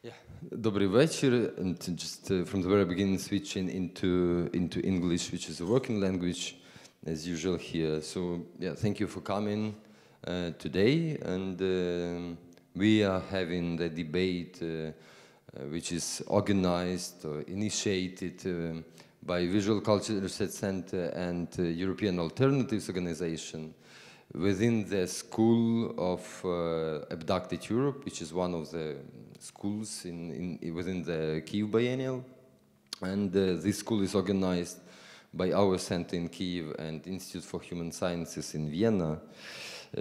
Yeah, Dobry вечір, and just from the very beginning switching into English, which is a working language, as usual here. So yeah, thank you for coming today, and we are having the debate which is organized or initiated by Visual Culture Research Center and European Alternatives Organization within the School of Abducted Europe, which is one of the schools within the Kyiv Biennial. And this school is organized by our center in Kyiv and Institute for Human Sciences in Vienna.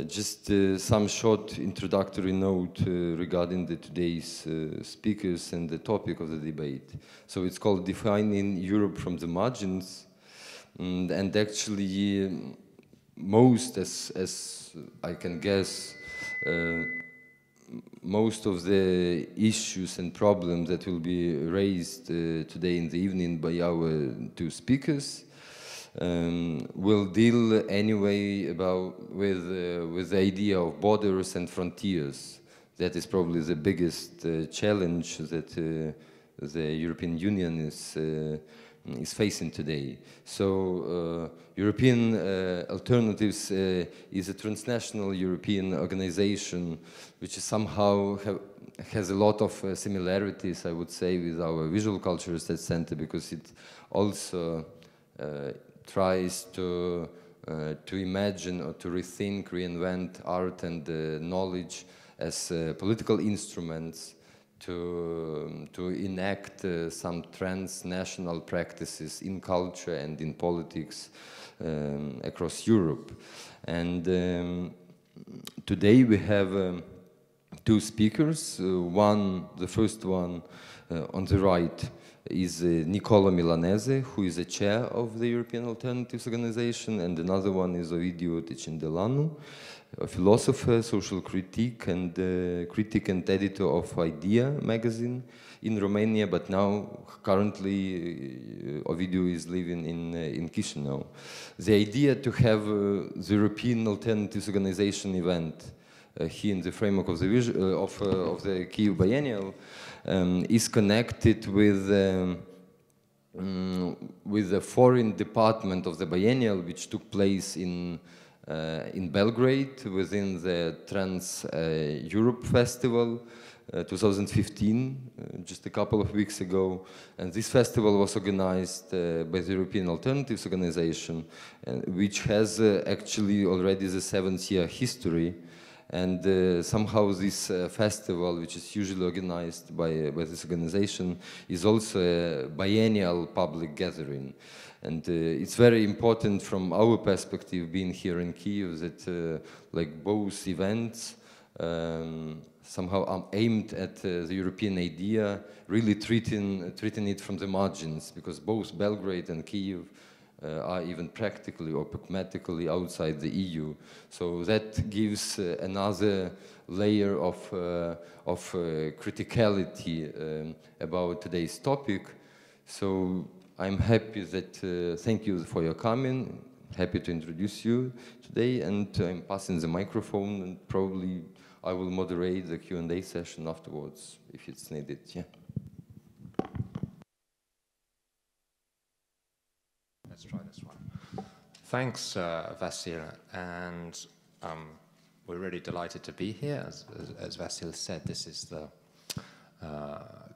Just some short introductory note regarding today's speakers and the topic of the debate. So it's called Defining Europe from the Margins. And actually, most, as I can guess, most of the issues and problems that will be raised today in the evening by our two speakers will deal anyway with the idea of borders and frontiers. That is probably the biggest challenge that the European Union is facing today. So European Alternatives is a transnational European organization which is somehow has a lot of similarities, I would say, with our Visual Culture Research Center, because it also tries to imagine or to rethink, reinvent art and knowledge as political instruments to enact some transnational practices in culture and in politics across Europe. And today we have two speakers. The first one on the right is Niccolo Milanese, who is the chair of the European Alternatives Organization, and another one is Ovidiu Tichindeleanu, a philosopher, social critic and editor of Idea magazine in Romania, but now currently Ovidiu is living in Chisinau. The idea to have the European Alternatives Organization event here in the framework of the Kyiv Biennial is connected with the foreign department of the Biennial, which took place in Belgrade within the Trans-Europe Festival 2015, just a couple of weeks ago. And this festival was organized by the European Alternatives Organization, which has actually already the 7th-year history. And somehow this festival, which is usually organized by this organization, is also a biennial public gathering. And it's very important from our perspective, being here in Kyiv, that like both events somehow are aimed at the European idea, really treating it from the margins, because both Belgrade and Kyiv are even practically or pragmatically outside the EU. So that gives another layer of criticality about today's topic. So I'm happy that, thank you for your coming, happy to introduce you today, and I'm passing the microphone, and probably I will moderate the Q&A session afterwards if it's needed. Yeah. Let's try this one. Thanks, Vasil, and we're really delighted to be here. As Vasil said, this is the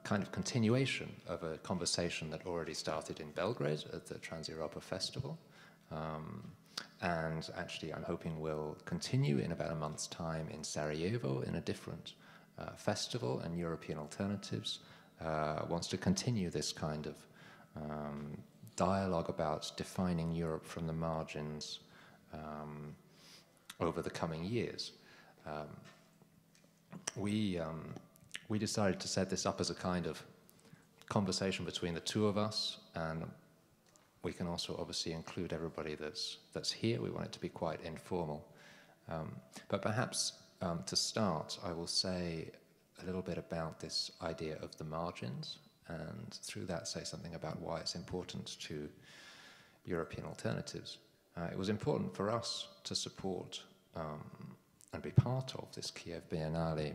kind of continuation of a conversation that already started in Belgrade at the Trans-Europa Festival. And actually, I'm hoping will continue in about a month's time in Sarajevo in a different festival, and European Alternatives wants to continue this kind of dialogue about defining Europe from the margins over the coming years. We decided to set this up as a kind of conversation between the two of us, and we can also obviously include everybody that's here. We want it to be quite informal. But perhaps to start, I will say a little bit about this idea of the margins, and through that say something about why it's important to European alternatives. It was important for us to support and be part of this Kyiv Biennale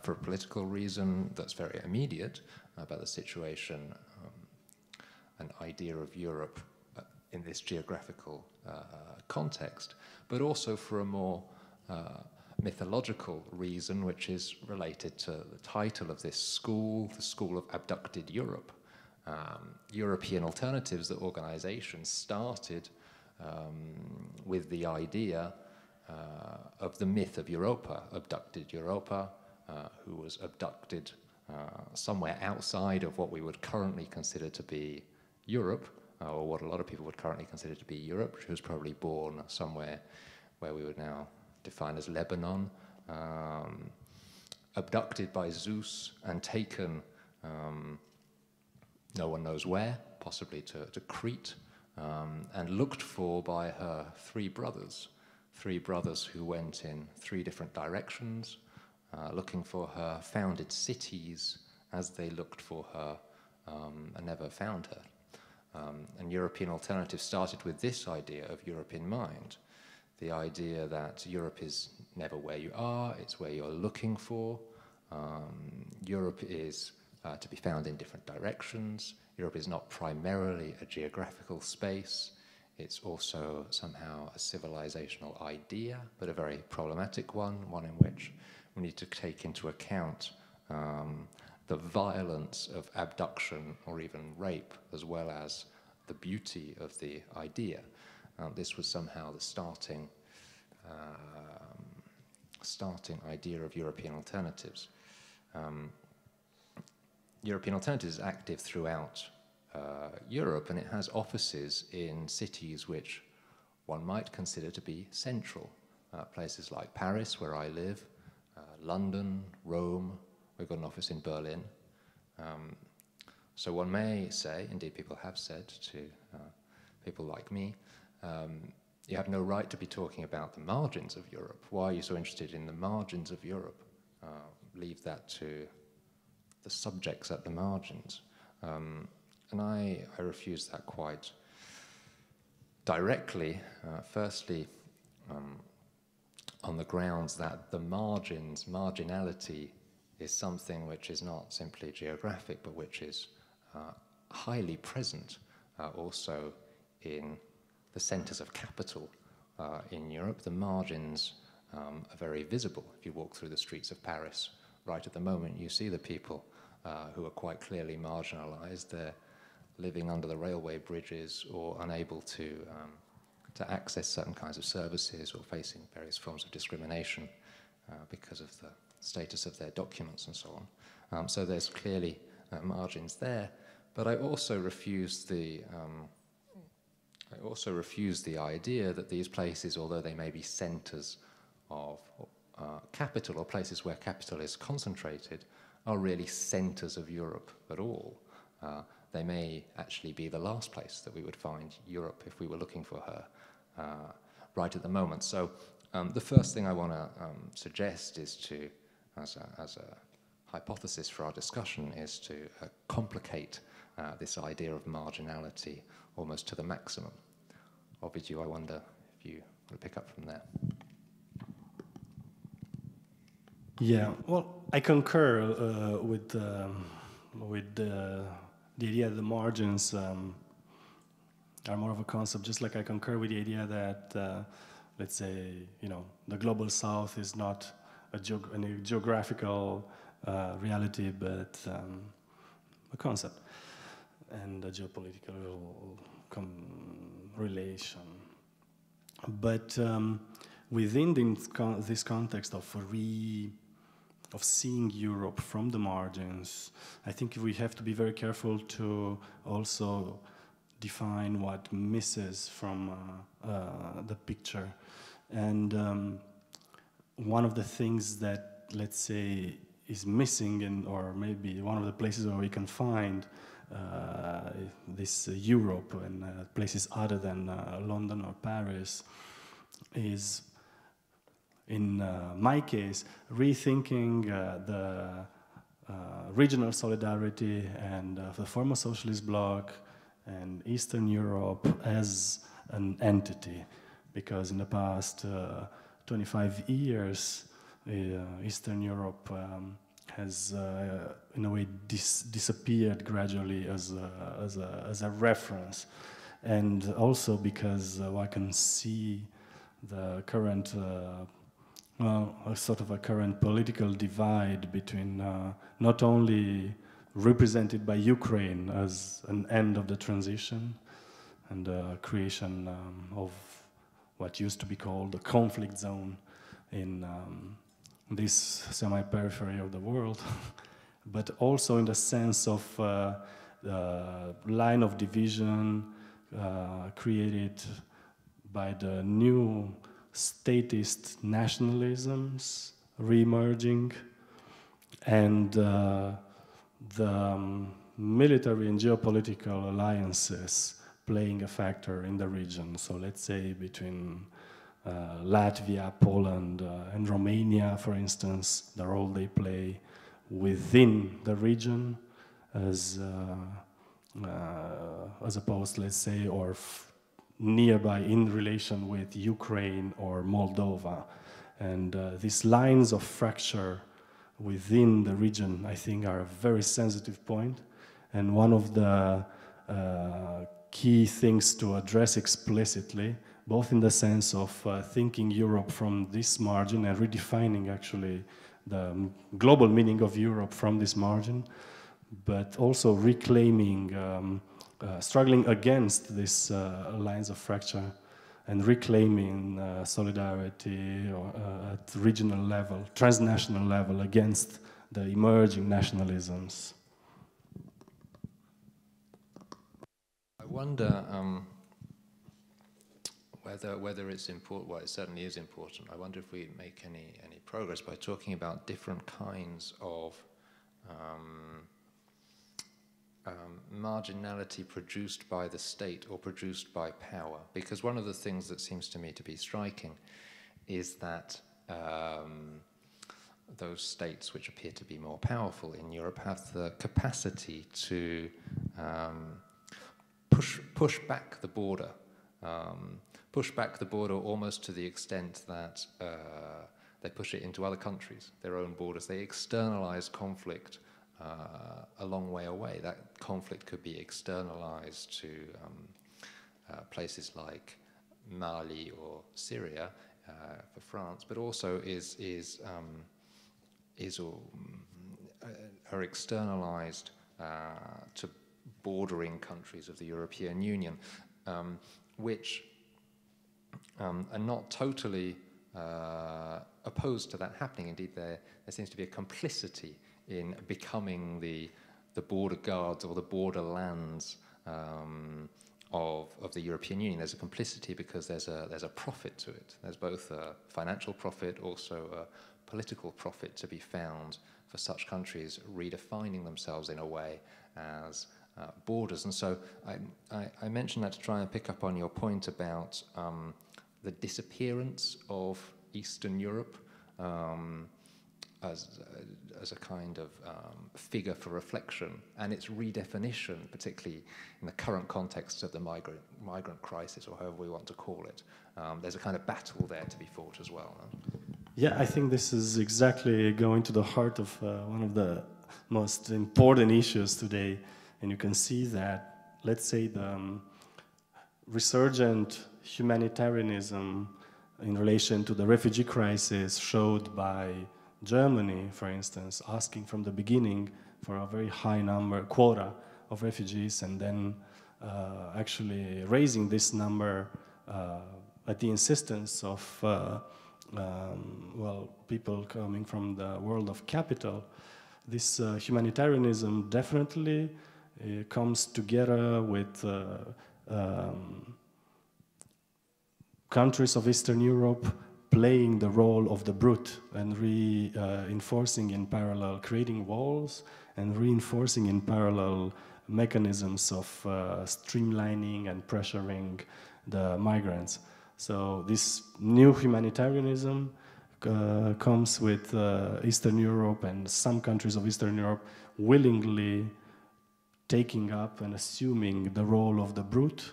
for a political reason that's very immediate about the situation, an idea of Europe in this geographical context, but also for a more mythological reason, which is related to the title of this school, the School of Abducted Europe. European Alternatives, the organization, started with the idea of the myth of Europa, abducted Europa, who was abducted somewhere outside of what we would currently consider to be Europe, or what a lot of people would currently consider to be Europe. She was probably born somewhere where we would now define as Lebanon, abducted by Zeus and taken no one knows where, possibly to Crete, and looked for by her three brothers who went in three different directions, looking for her, founded cities as they looked for her, and never found her. And European Alternative started with this idea of Europe in mind, the idea that Europe is never where you are, it's where you're looking for. Europe is to be found in different directions. Europe is not primarily a geographical space. It's also somehow a civilizational idea, but a very problematic one in which we need to take into account the violence of abduction or even rape, as well as the beauty of the idea. This was somehow the starting idea of European Alternatives. European Alternatives is active throughout Europe, and it has offices in cities which one might consider to be central. Places like Paris, where I live, London, Rome. We've got an office in Berlin. So one may say, indeed people have said to people like me, you have no right to be talking about the margins of Europe. Why are you so interested in the margins of Europe? Leave that to the subjects at the margins. And I refuse that quite directly. Firstly, on the grounds that the marginality is something which is not simply geographic, but which is highly present also in the centers of capital in Europe. The margins are very visible. If you walk through the streets of Paris, right at the moment, you see the people who are quite clearly marginalized. They're living under the railway bridges or unable to access certain kinds of services or facing various forms of discrimination because of the status of their documents and so on. So there's clearly margins there. But I also refuse the idea that these places, although they may be centers of capital or places where capital is concentrated, are really centers of Europe at all. They may actually be the last place that we would find Europe if we were looking for her right at the moment. So the first thing I want to suggest is to, as a hypothesis for our discussion, is to complicate this idea of marginality almost to the maximum. Ovidiu, I wonder if you want to pick up from there. Yeah, well, I concur with the idea that the margins are more of a concept, just like I concur with the idea that, let's say, the global south is not a geographical reality, but a concept and a geopolitical relation. But within this context of seeing Europe from the margins, I think we have to be very careful to also define what misses from the picture. And one of the things that, let's say, is missing, or maybe one of the places where we can find this Europe and places other than London or Paris, is, in my case, rethinking the regional solidarity and the former socialist bloc and Eastern Europe as an entity. Because in the past 25 years, Eastern Europe has, in a way, disappeared gradually as a reference, and also because one can see the current, a sort of a current political divide between not only represented by Ukraine as an end of the transition and the creation of what used to be called the conflict zone in this semi-periphery of the world, but also in the sense of the line of division created by the new statist nationalisms re-emerging, and the military and geopolitical alliances playing a factor in the region. So let's say between Latvia, Poland, and Romania, for instance, the role they play within the region as opposed, let's say, or nearby in relation with Ukraine or Moldova. And these lines of fracture within the region, I think, are a very sensitive point. And one of the key things to address explicitly, both in the sense of thinking Europe from this margin and redefining actually the global meaning of Europe from this margin, but also reclaiming, struggling against these lines of fracture and reclaiming solidarity at regional level, transnational level against the emerging nationalisms. I wonder whether it's important. Well, it certainly is important. I wonder if we make any progress by talking about different kinds of marginality produced by the state or produced by power. Because one of the things that seems to me to be striking is that those states which appear to be more powerful in Europe have the capacity to push back the border. Push back the border almost to the extent that they push it into other countries, their own borders. They externalize conflict a long way away. That conflict could be externalized to places like Mali or Syria for France, but also are externalized to bordering countries of the European Union, which are not totally opposed to that happening. Indeed, there seems to be a complicity in becoming the border guards or the borderlands of the European Union. There's a complicity because there's a profit to it. There's both a financial profit, also a political profit to be found for such countries redefining themselves in a way as borders. And so I mentioned that to try and pick up on your point about the disappearance of Eastern Europe as a kind of figure for reflection, and its redefinition, particularly in the current context of the migrant crisis, or however we want to call it. There's a kind of battle there to be fought as well. Yeah, I think this is exactly going to the heart of one of the most important issues today. And you can see that, let's say, the resurgent humanitarianism in relation to the refugee crisis showed by Germany, for instance, asking from the beginning for a very high quota of refugees, and then actually raising this number at the insistence of people coming from the world of capital. This humanitarianism definitely comes together with countries of Eastern Europe playing the role of the brute and reinforcing in parallel, creating walls and reinforcing in parallel mechanisms of streamlining and pressuring the migrants. So this new humanitarianism comes with Eastern Europe and some countries of Eastern Europe willingly taking up and assuming the role of the brute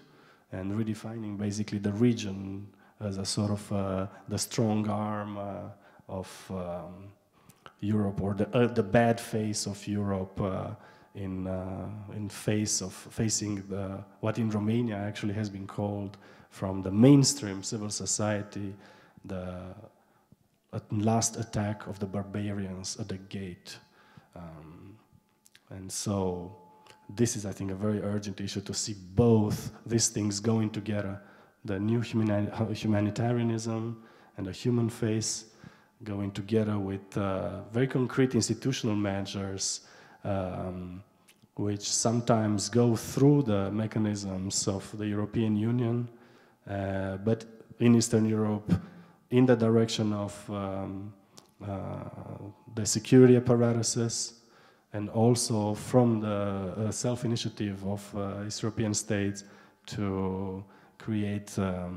and redefining basically the region as a sort of the strong arm of Europe, or the bad face of Europe in face of facing what in Romania actually has been called from the mainstream civil society the last attack of the barbarians at the gate. And so this is, I think, a very urgent issue, to see both these things going together, the new humanitarianism and the human face going together with very concrete institutional measures which sometimes go through the mechanisms of the European Union, but in Eastern Europe in the direction of the security apparatuses, and also from the self-initiative of East European states to create a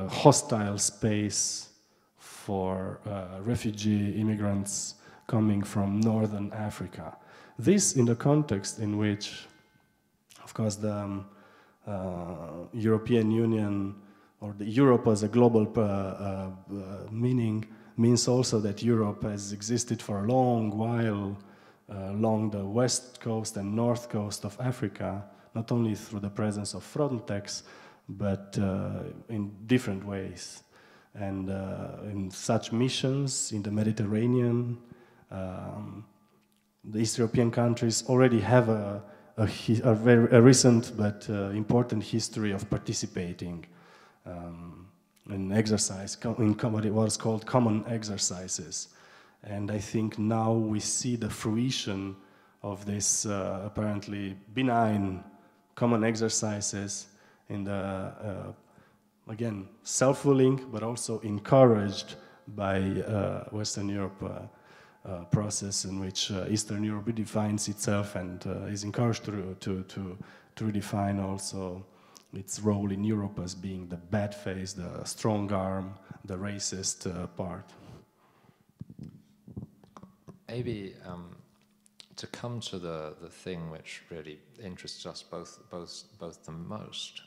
hostile space for refugee immigrants coming from Northern Africa. This in the context in which, of course, the European Union, or the Europe as a global meaning, means also that Europe has existed for a long while along the west coast and north coast of Africa, not only through the presence of Frontex, but in different ways. And in such missions in the Mediterranean, the East European countries already have a recent but important history of participating in exercise, in what it was called common exercises. And I think now we see the fruition of this apparently benign common exercises in the, again, self-willing, but also encouraged by Western Europe process in which Eastern Europe redefines itself and is encouraged to redefine also its role in Europe as being the bad face, the strong arm, the racist part. Maybe to come to the thing which really interests us both the most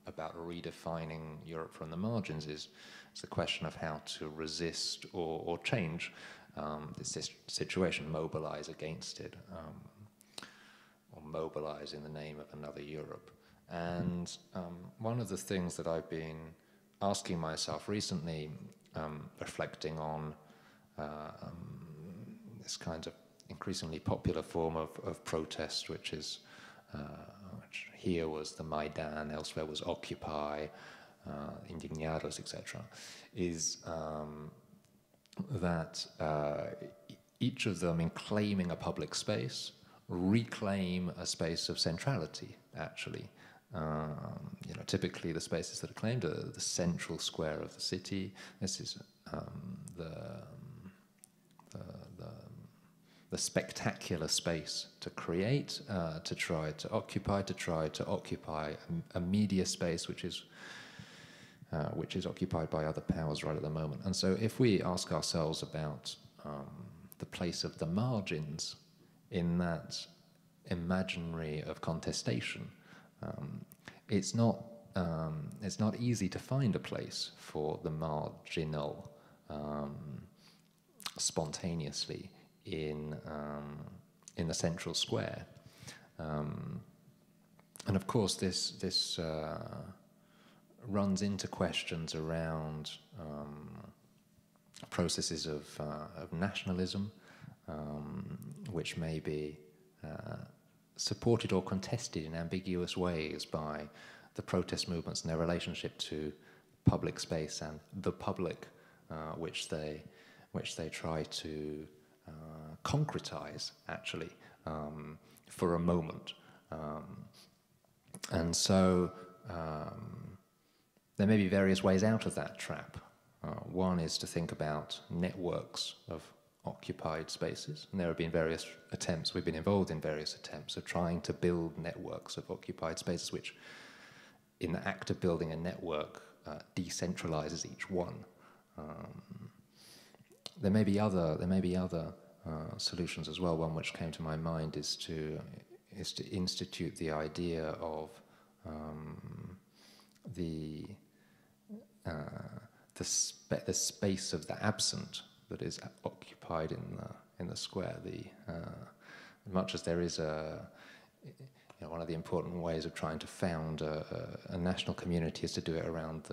about redefining Europe from the margins is the question of how to resist or change this situation, mobilize against it, or mobilize in the name of another Europe. And one of the things that I've been asking myself recently, reflecting on this kind of increasingly popular form of protest, which which here was the Maidan, elsewhere was Occupy, Indignados, etc., is that each of them, in claiming a public space, reclaim a space of centrality, actually. Typically the spaces that are claimed are the central square of the city. This is the spectacular space to create, to try to occupy a media space which is occupied by other powers right at the moment. And so if we ask ourselves about the place of the margins in that imaginary of contestation, it's not easy to find a place for the marginal spontaneously in the central square. And of course this runs into questions around processes of nationalism, which may be supported or contested in ambiguous ways by the protest movements and their relationship to public space and the public, which they try to concretize, actually, for a moment. And so there may be various ways out of that trap. One is to think about networks of occupied spaces, and there have been various attempts, we've been involved in various attempts of trying to build networks of occupied spaces, which, in the act of building a network, decentralizes each one. There may be other solutions as well. One which came to my mind is to institute the idea of the the space of the absent that is occupied in the square. Much as there is one of the important ways of trying to found a national community is to do it around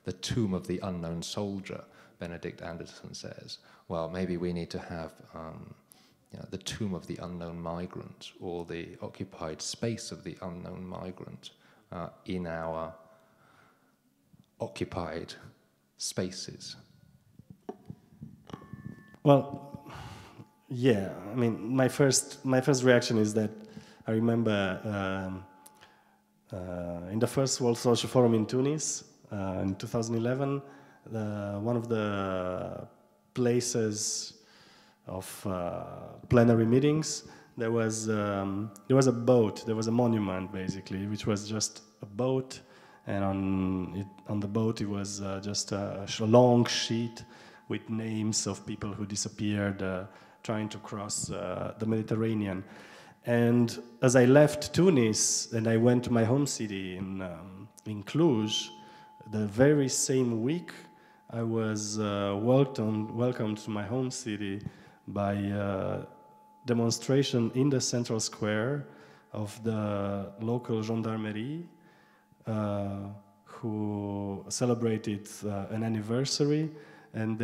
the tomb of the unknown soldier, Benedict Anderson says. Well, maybe we need to have the tomb of the unknown migrant, or the occupied space of the unknown migrant in our occupied spaces. Well, yeah. I mean, my first reaction is that I remember in the first World Social Forum in Tunis in 2011, one of the places of plenary meetings, there was a boat, there was a monument basically, which was just a boat, and on the boat it was just a long sheet with names of people who disappeared trying to cross the Mediterranean. And as I left Tunis and I went to my home city in Cluj, the very same week I was welcomed to my home city by a demonstration in the central square of the local gendarmerie who celebrated an anniversary, and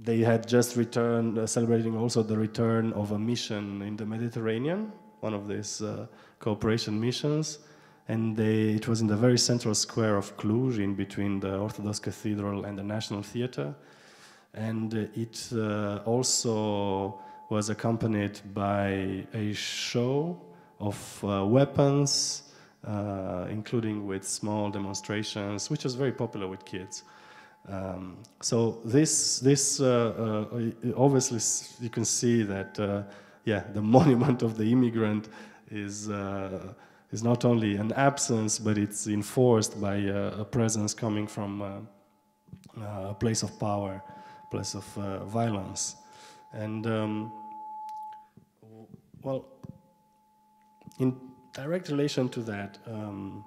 they had just returned, celebrating also the return of a mission in the Mediterranean, one of these cooperation missions. And it was in the very central square of Cluj, in between the Orthodox Cathedral and the National Theatre. And it also was accompanied by a show of weapons, including with small demonstrations, which was very popular with kids. So this obviously you can see that the monument of the immigrant is not only an absence, but it's enforced by a presence coming from a place of power, a place of violence. And well, in direct relation to that, I'm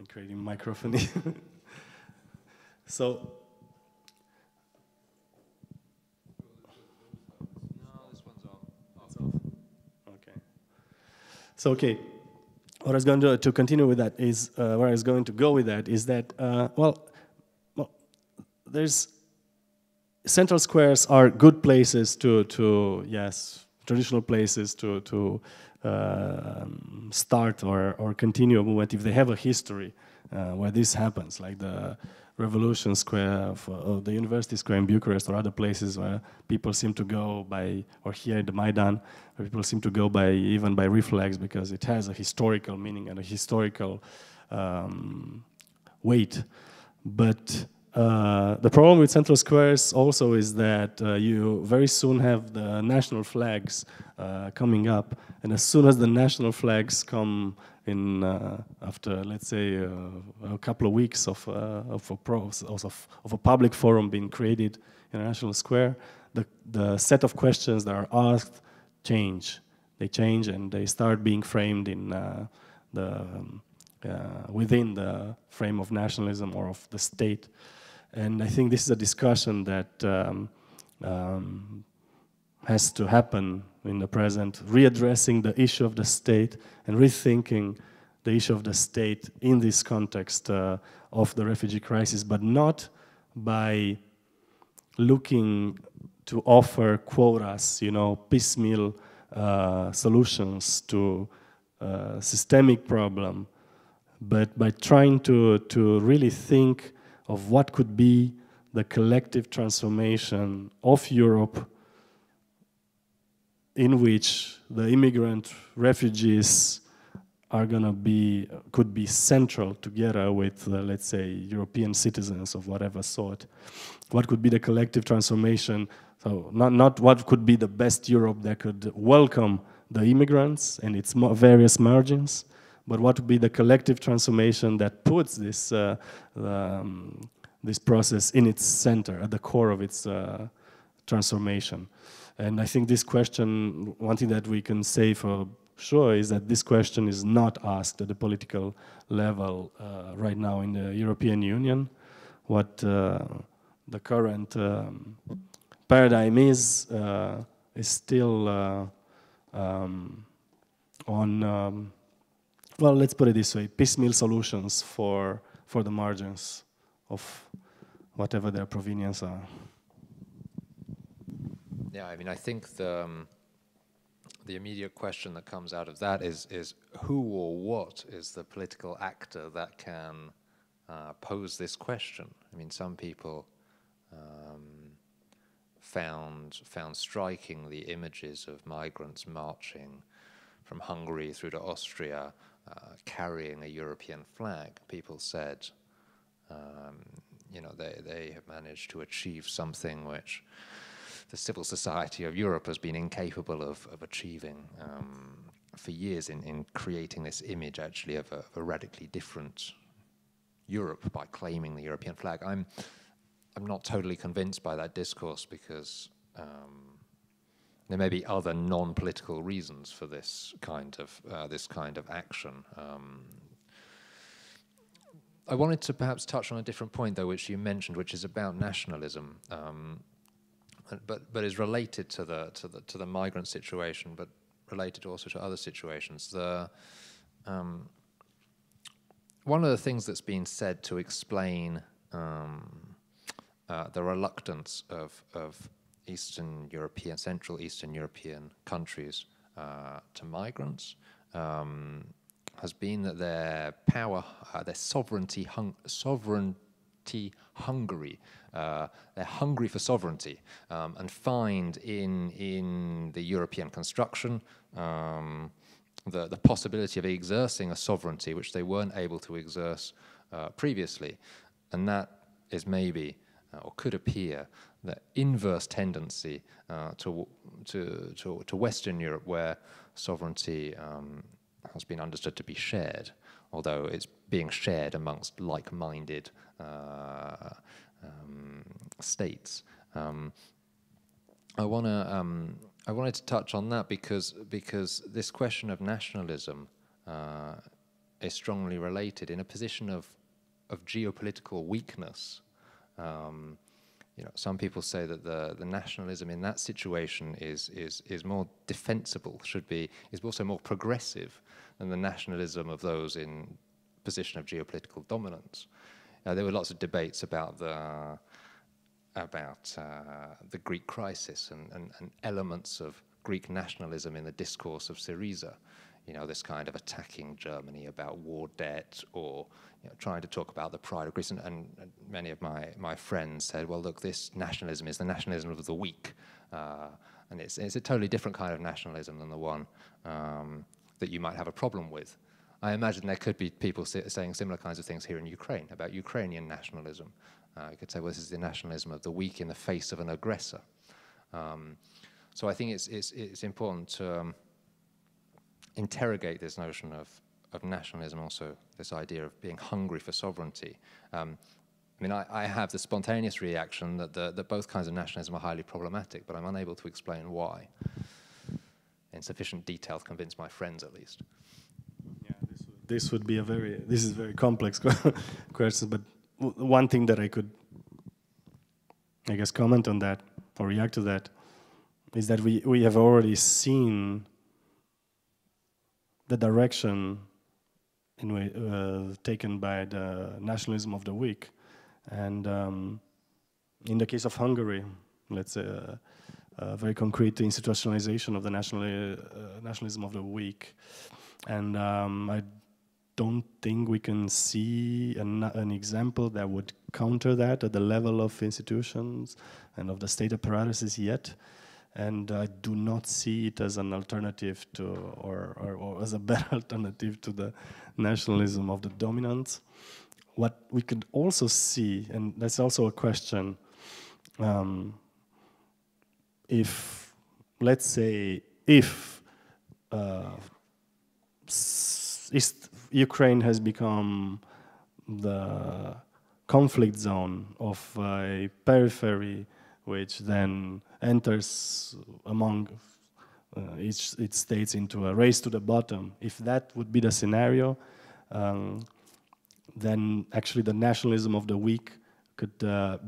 creating microphony. So. So okay, what I was going to continue with that is where I was going to go with that is that there's central squares are good places to traditional places to start or continue a movement if they have a history where this happens, like the Revolution Square of the University Square in Bucharest, or other places where people seem to go by, or here in the Maidan, where people seem to go by even by reflex, because it has a historical meaning and a historical weight. But the problem with central squares also is that you very soon have the national flags coming up, and as soon as the national flags come in after, let's say, a couple of weeks of a public forum being created in a national square, the set of questions that are asked change. They change and they start being framed in within the frame of nationalism or of the state. And I think this is a discussion that has to happen in the present, readdressing the issue of the state and rethinking the issue of the state in this context of the refugee crisis, but not by looking to offer quotas, piecemeal solutions to a systemic problem, but by trying to really think of what could be the collective transformation of Europe in which the immigrant refugees could be central together with, let's say, European citizens of whatever sort. What could be the collective transformation? So not what could be the best Europe that could welcome the immigrants and its various margins, but what would be the collective transformation that puts this process in its center, at the core of its transformation. And I think this question, one thing that we can say for sure is that this question is not asked at the political level right now in the European Union. What the current paradigm is still on, well, let's put it this way, piecemeal solutions for the margins of whatever their provenience are. Yeah, I mean, I think the immediate question that comes out of that is who or what is the political actor that can pose this question? I mean, some people found striking the images of migrants marching from Hungary through to Austria, carrying a European flag. People said, you know, they have managed to achieve something which the civil society of Europe has been incapable of achieving for years in creating this image, actually, of a radically different Europe by claiming the European flag. I'm not totally convinced by that discourse, because there may be other non-political reasons for this kind of action. I wanted to perhaps touch on a different point, though, which you mentioned, which is about nationalism, but is related to the migrant situation, but related also to other situations. One of the things that's been said to explain the reluctance of Eastern European, Central Eastern European countries to migrants has been that their power, their sovereignty hungry. They're hungry for sovereignty and find in the European construction the possibility of exerting a sovereignty which they weren't able to exert previously. And that is maybe, or could appear, the inverse tendency to Western Europe, where sovereignty has been understood to be shared, although it's being shared amongst like-minded states. I wanted to touch on that because this question of nationalism is strongly related in a position of geopolitical weakness. You know, some people say that the nationalism in that situation is more defensible, is also more progressive than the nationalism of those in position of geopolitical dominance. There were lots of debates about the Greek crisis and elements of Greek nationalism in the discourse of Syriza. You know, this kind of attacking Germany about war debt, or trying to talk about the pride of Greece. And many of my friends said, well, look, this nationalism is the nationalism of the weak. And it's a totally different kind of nationalism than the one that you might have a problem with. I imagine there could be people saying similar kinds of things here in Ukraine about Ukrainian nationalism. You could say, well, this is the nationalism of the weak in the face of an aggressor. So I think it's important to interrogate this notion of nationalism, also this idea of being hungry for sovereignty. I mean, I have the spontaneous reaction that both kinds of nationalism are highly problematic, but I'm unable to explain why in sufficient detail to convince my friends, at least. Yeah, this would be this is a very complex question, but one thing that I could, I guess, comment on that or react to that is that we have already seen the direction taken by the nationalism of the weak. And in the case of Hungary, let's say a very concrete institutionalization of the nationalism of the weak. And I don't think we can see an example that would counter that at the level of institutions and of the state apparatuses yet. And I do not see it as an alternative to, or as a better alternative to the nationalism of the dominant. What we could also see, and that's also a question, if, let's say, if Ukraine has become the conflict zone of a periphery which then enters among each states into a race to the bottom. If that would be the scenario, then actually the nationalism of the weak could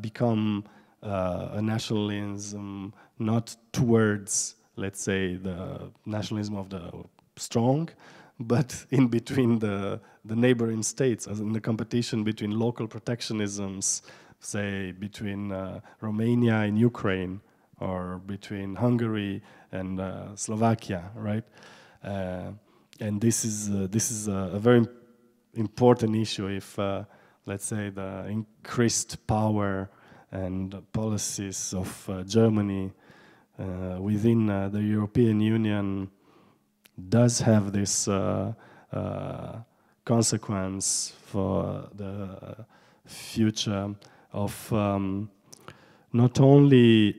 become a nationalism not towards, let's say, the nationalism of the strong, but in between the neighboring states, as in the competition between local protectionisms, say between Romania and Ukraine, or between Hungary and Slovakia, right? And this is a very important issue if, let's say, the increased power and policies of Germany within the European Union does have this consequence for the future of not only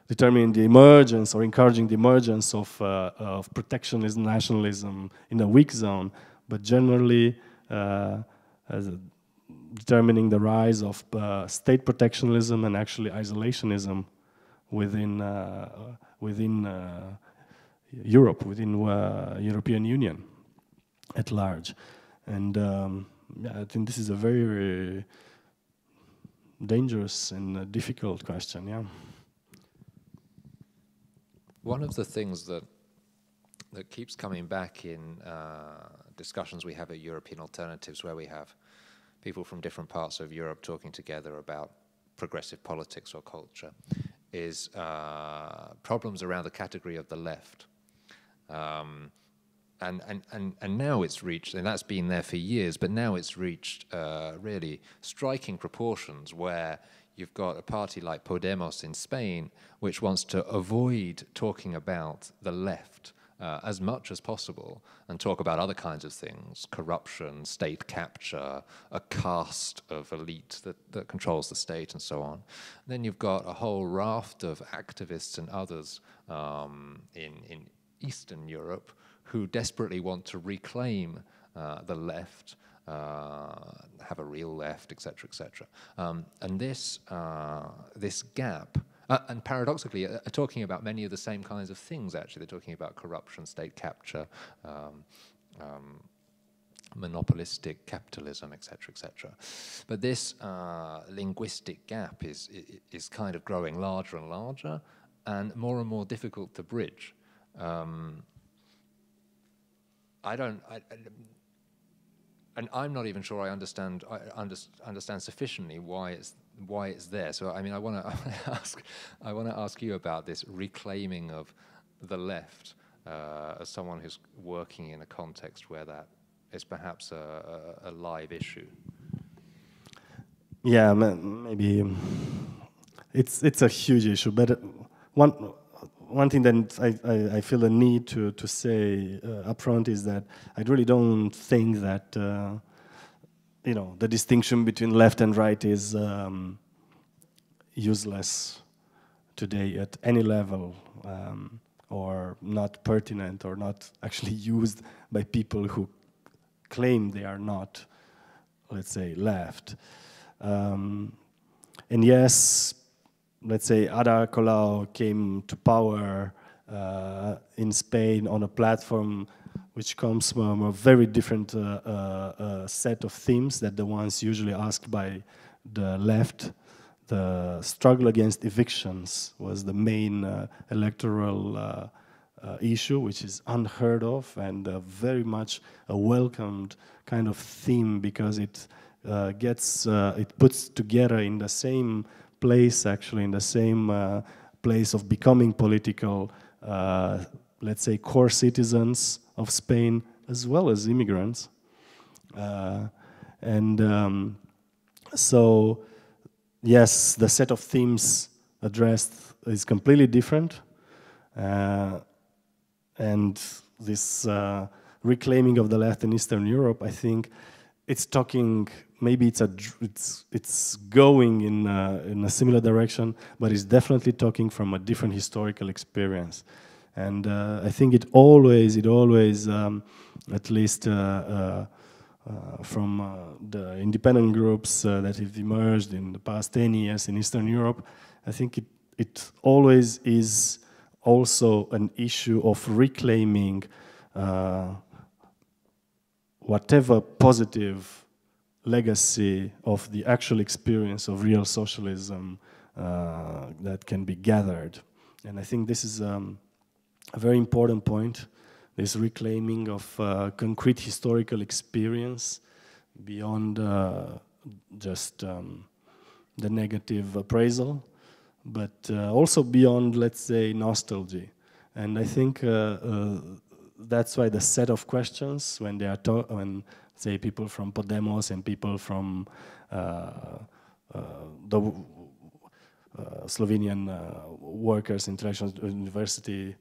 determining the emergence or encouraging the emergence of protectionism, nationalism in a weak zone, but generally determining the rise of state protectionism and actually isolationism within Europe, within European Union at large. And yeah, I think this is a very, very dangerous and difficult question, yeah. One of the things that keeps coming back in discussions we have at European Alternatives, where we have people from different parts of Europe talking together about progressive politics or culture, is problems around the category of the left. And now it's reached, and that's been there for years, but now it's reached really striking proportions where you've got a party like Podemos in Spain, which wants to avoid talking about the left as much as possible and talk about other kinds of things, corruption, state capture, a caste of elite that controls the state and so on. Then you've got a whole raft of activists and others in Eastern Europe who desperately want to reclaim the left, have a real left, etc., etc. And this gap, and paradoxically, are talking about many of the same kinds of things. Actually, they're talking about corruption, state capture, monopolistic capitalism, etc., etc. But this linguistic gap is kind of growing larger and larger, and more difficult to bridge. And I'm not even sure I understand sufficiently why it's there. So I mean, I want to ask you about this reclaiming of the left as someone who's working in a context where that is perhaps a live issue. Yeah, maybe it's a huge issue, but one thing that I feel a need to say upfront is that I really don't think that the distinction between left and right is useless today at any level, or not pertinent, or not actually used by people who claim they are not, let's say, left. And yes, let's say Ada Colau came to power in Spain on a platform which comes from a very different set of themes than the ones usually asked by the left. The struggle against evictions was the main electoral issue, which is unheard of and very much a welcomed kind of theme, because it puts together in the same place, actually, in the same place of becoming political, let's say, core citizens of Spain, as well as immigrants. So, yes, the set of themes addressed is completely different. And this reclaiming of the left in Eastern Europe, I think it's talking, maybe it's going in a similar direction, but it's definitely talking from a different historical experience. And I think it always, at least from the independent groups that have emerged in the past 10 years in Eastern Europe, I think it always is also an issue of reclaiming whatever positive legacy of the actual experience of real socialism that can be gathered. And I think this is a very important point, this reclaiming of concrete historical experience beyond just the negative appraisal, but also beyond, let's say, nostalgia. And I think that's why the set of questions, when they are when, say, people from Podemos and people from the Slovenian Workers International University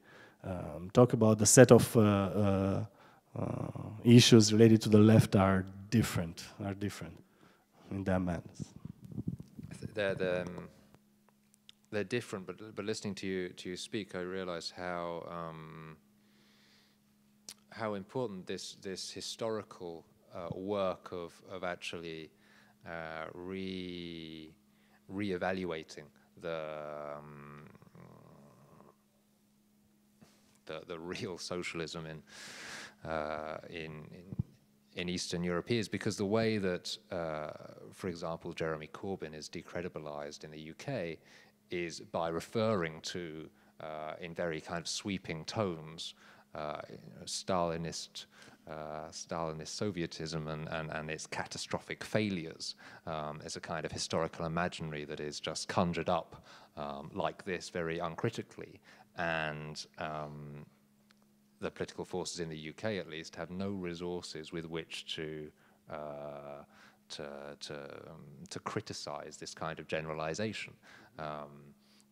talk about the set of issues related to the left are different in their minds. They're different, but listening to you speak, I realize how important this historical work of actually re-evaluating the real socialism in Eastern Europe is, because the way that, for example, Jeremy Corbyn is decredibilized in the UK is by referring to, in very kind of sweeping tones, Stalinist Sovietism and its catastrophic failures as a kind of historical imaginary that is just conjured up like this very uncritically. And the political forces in the UK, at least, have no resources with which to criticize this kind of generalization,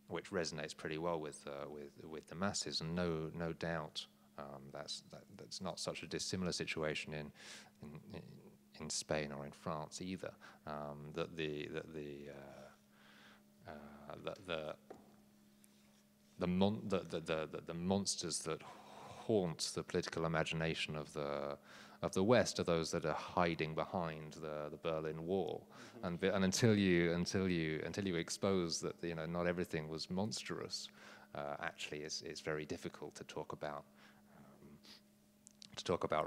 which resonates pretty well with the masses, and no doubt that's not such a dissimilar situation in Spain or in France either. That the monsters that haunt the political imagination of the West are those that are hiding behind the Berlin Wall, and until you expose that not everything was monstrous, actually it's very difficult to talk about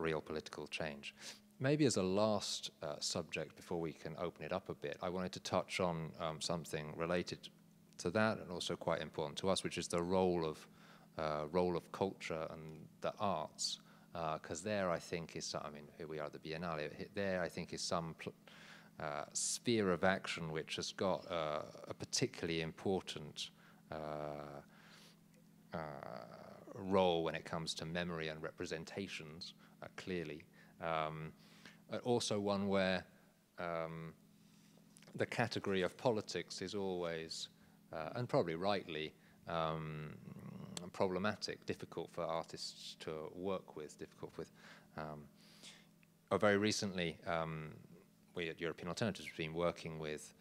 real political change. Maybe as a last subject before we can open it up a bit, I wanted to touch on something related to that and also quite important to us, which is the role of culture and the arts, because there I think is some, here we are at the Biennial, there I think is some sphere of action which has got a particularly important role when it comes to memory and representations, clearly. Also one where the category of politics is always, and probably rightly, problematic, difficult for artists to work with, very recently, we at European Alternatives have been working with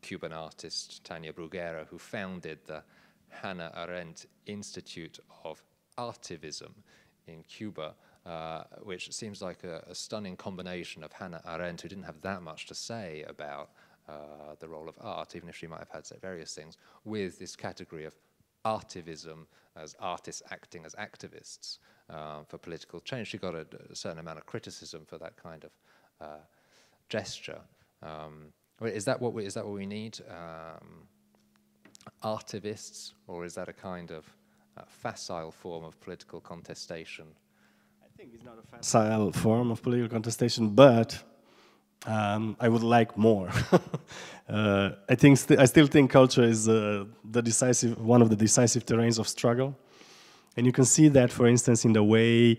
Cuban artist Tania Bruguera, who founded the Hannah Arendt Institute of Artivism in Cuba, which seems like a stunning combination of Hannah Arendt, who didn't have that much to say about the role of art, even if she might have had to say various things, with this category of artivism as artists acting as activists for political change. She got a certain amount of criticism for that kind of gesture. Is that what we need? Artivists, or is that a kind of facile form of political contestation? I think it's not a facile form of political contestation, but I would like more. I still think culture is one of the decisive terrains of struggle, and you can see that, for instance, in the way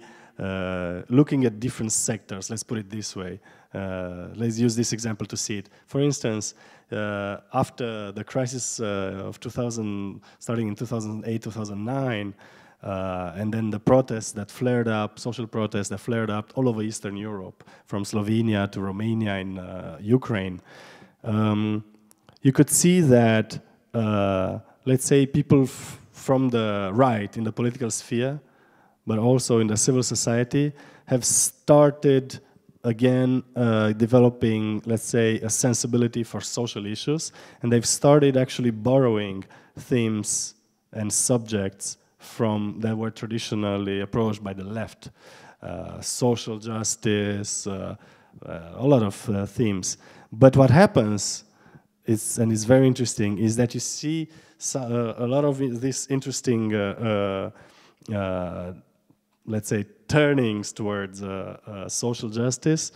looking at different sectors. Let's put it this way. Let's use this example to see it. For instance, after the crisis of 2000, starting in 2008, 2009. And then the protests that flared up, social protests that flared up all over Eastern Europe, from Slovenia to Romania and Ukraine. You could see that, let's say, people from the right in the political sphere, but also in the civil society, have started again developing, let's say, a sensibility for social issues, and they've started actually borrowing themes and subjects that were traditionally approached by the left. Social justice, a lot of themes. But what happens is, and it's very interesting, is that you see a lot of this interesting, let's say, turnings towards social justice.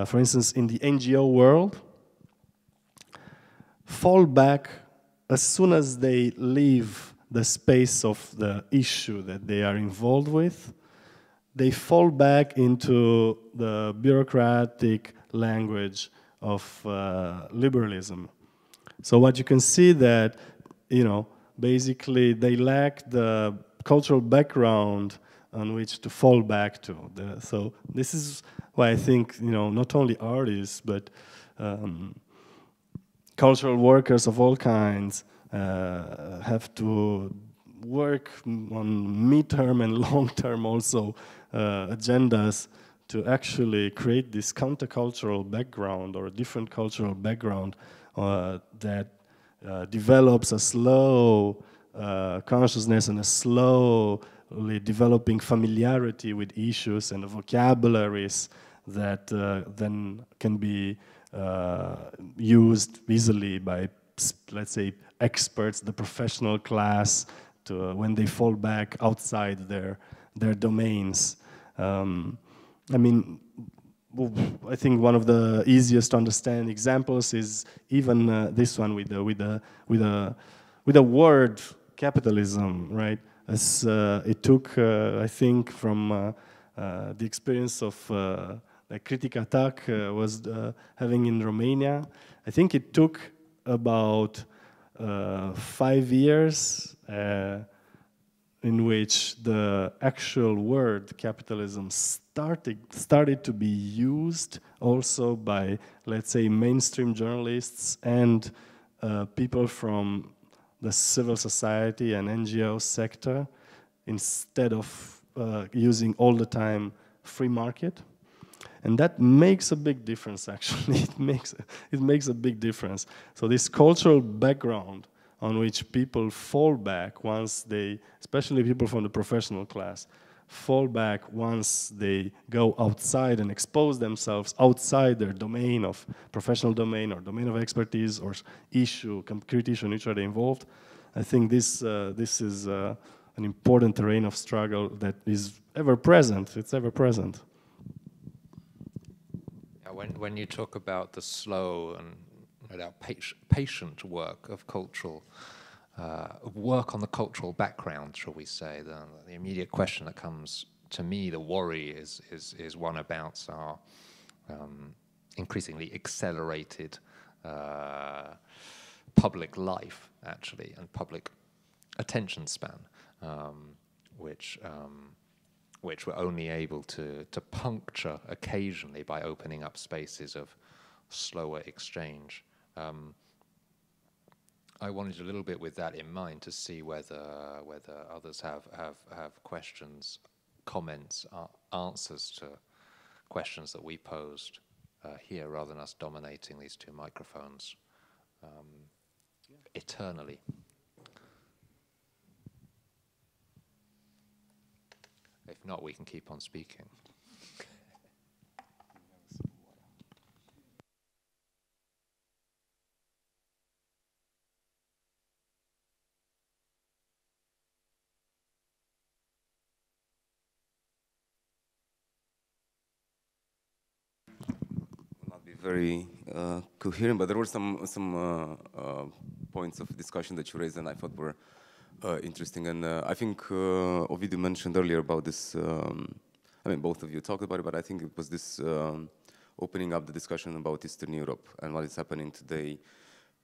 For instance, in the NGO world, fall back as soon as they leave the space of the issue that they are involved with. They fall back into the bureaucratic language of liberalism. So what you can see that, you know, basically they lack the cultural background on which to fall back to. So this is why I think, you know, not only artists, but cultural workers of all kinds have to work on mid-term and long-term also agendas to actually create this countercultural background or a different cultural background that develops a slow consciousness and a slowly developing familiarity with issues and vocabularies that then can be used easily by, let's say, experts, the professional class, to when they fall back outside their domains. I mean, I think one of the easiest to understand examples is even this one with the word capitalism, right? As it took, I think, from the experience of Critic Attack was having in Romania. I think it took about 5 years in which the actual word capitalism started to be used also by, let's say, mainstream journalists and people from the civil society and NGO sector, instead of using all the time free market. And that makes a big difference, actually. It makes a big difference. So this cultural background on which people fall back once they, especially people from the professional class, fall back once they go outside and expose themselves outside their domain of professional domain or domain of expertise or issue, concrete issue in which are they involved. I think this is an important terrain of struggle that is ever present. It's ever present. Yeah, when you talk about the slow and patient work of cultural work on the cultural background, shall we say, the immediate question that comes to me, the worry, is one about our increasingly accelerated public life, actually, and public attention span, which we're only able to puncture occasionally by opening up spaces of slower exchange. I wanted a little bit with that in mind to see whether others have questions, comments, answers to questions that we posed here, rather than us dominating these two microphones eternally. If not, we can keep on speaking. Very coherent, but there were some points of discussion that you raised and I thought were interesting. And I think Ovidiu mentioned earlier about this. I mean, both of you talked about it, but I think it was this opening up the discussion about Eastern Europe and what is happening today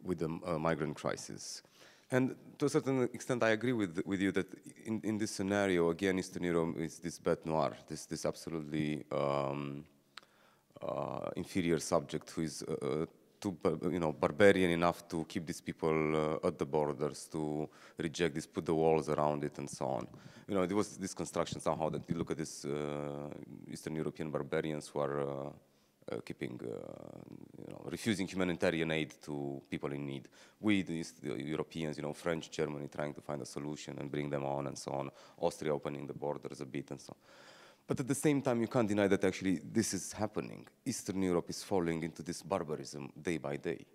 with the migrant crisis. And to a certain extent, I agree with you that in this scenario, again, Eastern Europe is this bête noire, this absolutely inferior subject who is too, barbarian enough to keep these people at the borders, to reject this, put the walls around it, and so on. You know, there was this construction somehow that you look at this Eastern European barbarians who are keeping, refusing humanitarian aid to people in need. We, the Europeans, French, Germany, trying to find a solution and bring them on and so on. Austria opening the borders a bit and so on. But at the same time, you can't deny that actually this is happening. Eastern Europe is falling into this barbarism day by day.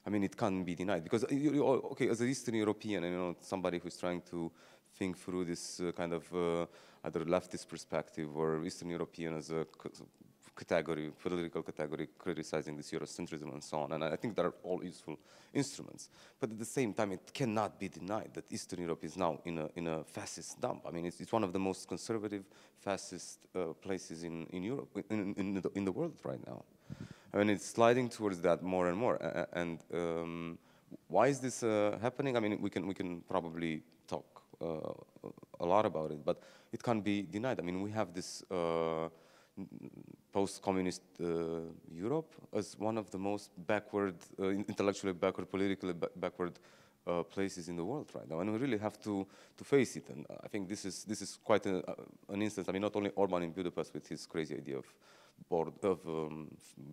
I mean, it can't be denied because, okay, as an Eastern European and somebody who's trying to think through this kind of either leftist perspective or Eastern European as a category, political category, criticizing this Eurocentrism and so on. And I think they're all useful instruments. But at the same time, it cannot be denied that Eastern Europe is now in a fascist dump. I mean, it's one of the most conservative, fascist places in Europe, in the world right now. I mean, it's sliding towards that more and more. And why is this happening? I mean, we can probably talk a lot about it, but it can't be denied. I mean, we have this post-communist Europe as one of the most backward, intellectually backward, politically backward places in the world right now, and we really have to face it. And I think this is quite an instance. I mean, not only Orban in Budapest with his crazy idea of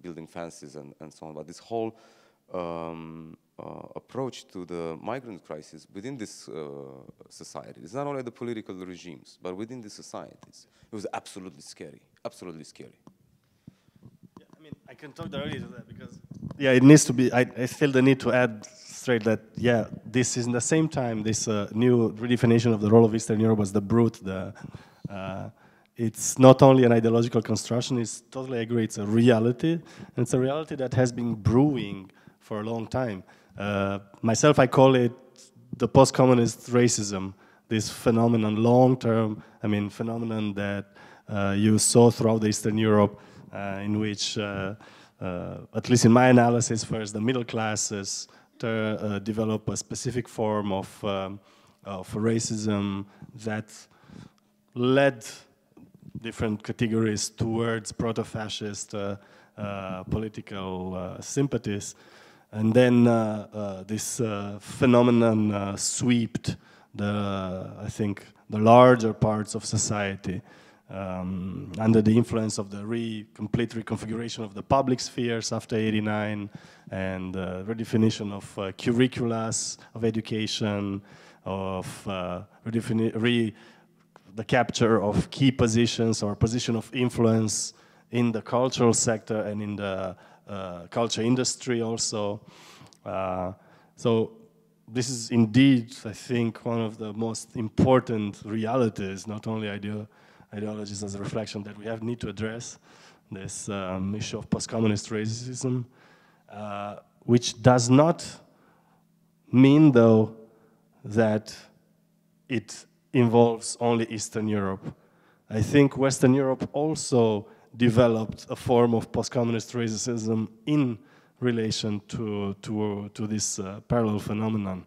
building fences and so on, but this whole approach to the migrant crisis within this society. It's not only the political regimes, but within the societies. It was absolutely scary, absolutely scary. Yeah, I mean, I can talk directly to that because, yeah, it needs to be, I feel the need to add straight that, yeah, this is in the same time, this new redefinition of the role of Eastern Europe as the brute, it's not only an ideological construction, it's totally agree, it's a reality, and it's a reality that has been brewing for a long time. Myself, I call it the post-communist racism, this phenomenon, long-term, I mean, phenomenon that you saw throughout Eastern Europe, in which, at least in my analysis, first the middle classes develop a specific form of racism that led different categories towards proto-fascist political sympathies. And then this phenomenon swept I think, the larger parts of society under the influence of the complete reconfiguration of the public spheres after '89 and redefinition of curriculums of education, of the capture of key positions or position of influence in the cultural sector and in the culture industry also. So this is indeed, I think, one of the most important realities, not only ideologies as a reflection that we need to address, this issue of post-communist racism, which does not mean, though, that it involves only Eastern Europe. I think Western Europe also developed a form of post-communist racism in relation to this parallel phenomenon.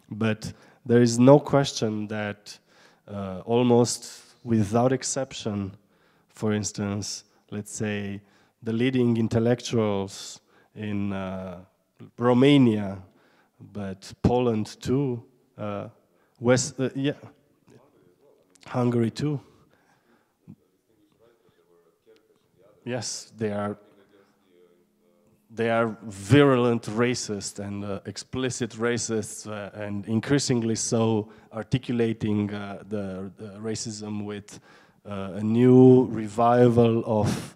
But there is no question that almost without exception, for instance, let's say the leading intellectuals in Romania, but Poland too, Hungary too. Yes, they are virulent racists and explicit racists, and increasingly so articulating the racism with a new revival of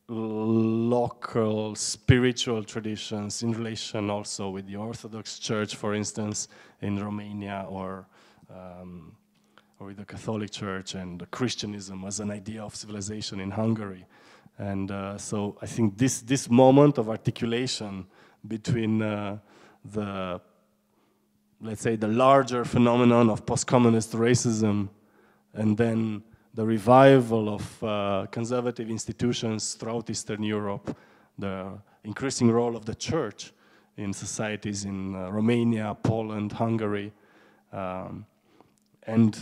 local spiritual traditions in relation also with the Orthodox Church, for instance, in Romania, or with the Catholic Church and the Christianism as an idea of civilization in Hungary. And so I think this moment of articulation between let's say, the larger phenomenon of post-communist racism and then the revival of conservative institutions throughout Eastern Europe, the increasing role of the church in societies in Romania, Poland, Hungary, and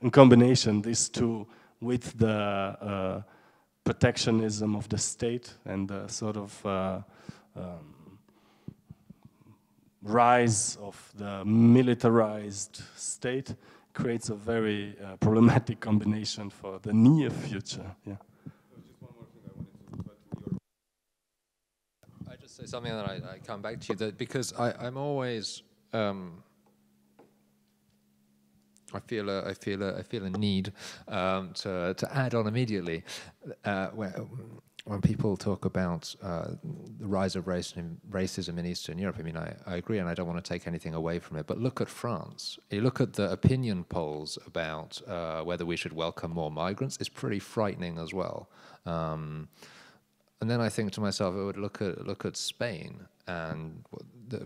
in combination, these two, with the protectionism of the state and the sort of rise of the militarized state, creates a very problematic combination for the near future. Yeah. say something and then I come back to you, that because I'm always I feel a need to add on immediately when people talk about the rise of racism in Eastern Europe. I mean, I agree, and I don't want to take anything away from it. But look at France. You look at the opinion polls about whether we should welcome more migrants. It's pretty frightening as well. And then I think to myself, I would look at Spain and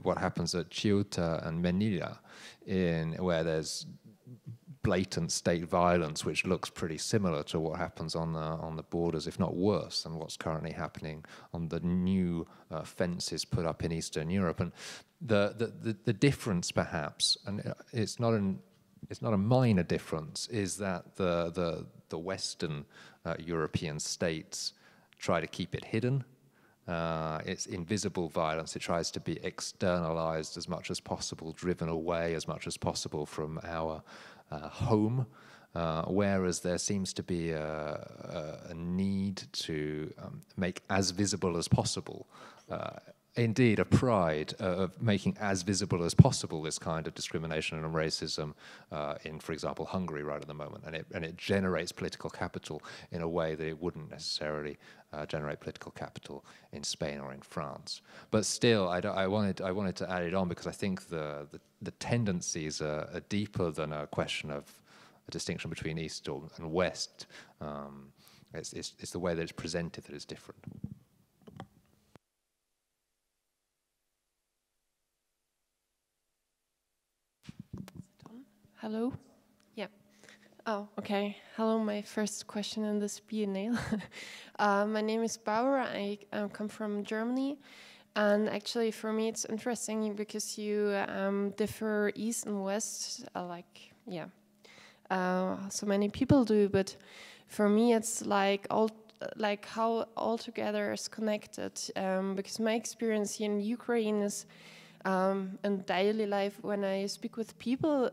what happens at Ceuta and Melilla, where there's blatant state violence, which looks pretty similar to what happens on the borders, if not worse than what's currently happening on the new fences put up in Eastern Europe. And the difference, perhaps, and it's not a minor difference, is that the Western European states try to keep it hidden. It's invisible violence. It tries to be externalized as much as possible, driven away as much as possible from our home, whereas there seems to be a need to make as visible as possible, indeed a pride of making as visible as possible this kind of discrimination and racism in, for example, Hungary right at the moment, and it generates political capital in a way that it wouldn't necessarily generate political capital in Spain or in France. But still, I wanted to add it on because I think the tendencies are deeper than a question of a distinction between East and West. It's the way that it's presented that is different. Hello? Yeah. Oh, okay. Hello, my first question in this Biennial. My name is Bauer. I come from Germany. And actually, for me, it's interesting because you differ East and West, so many people do. But for me, it's like how all together is connected. Because my experience here in Ukraine is in daily life when I speak with people,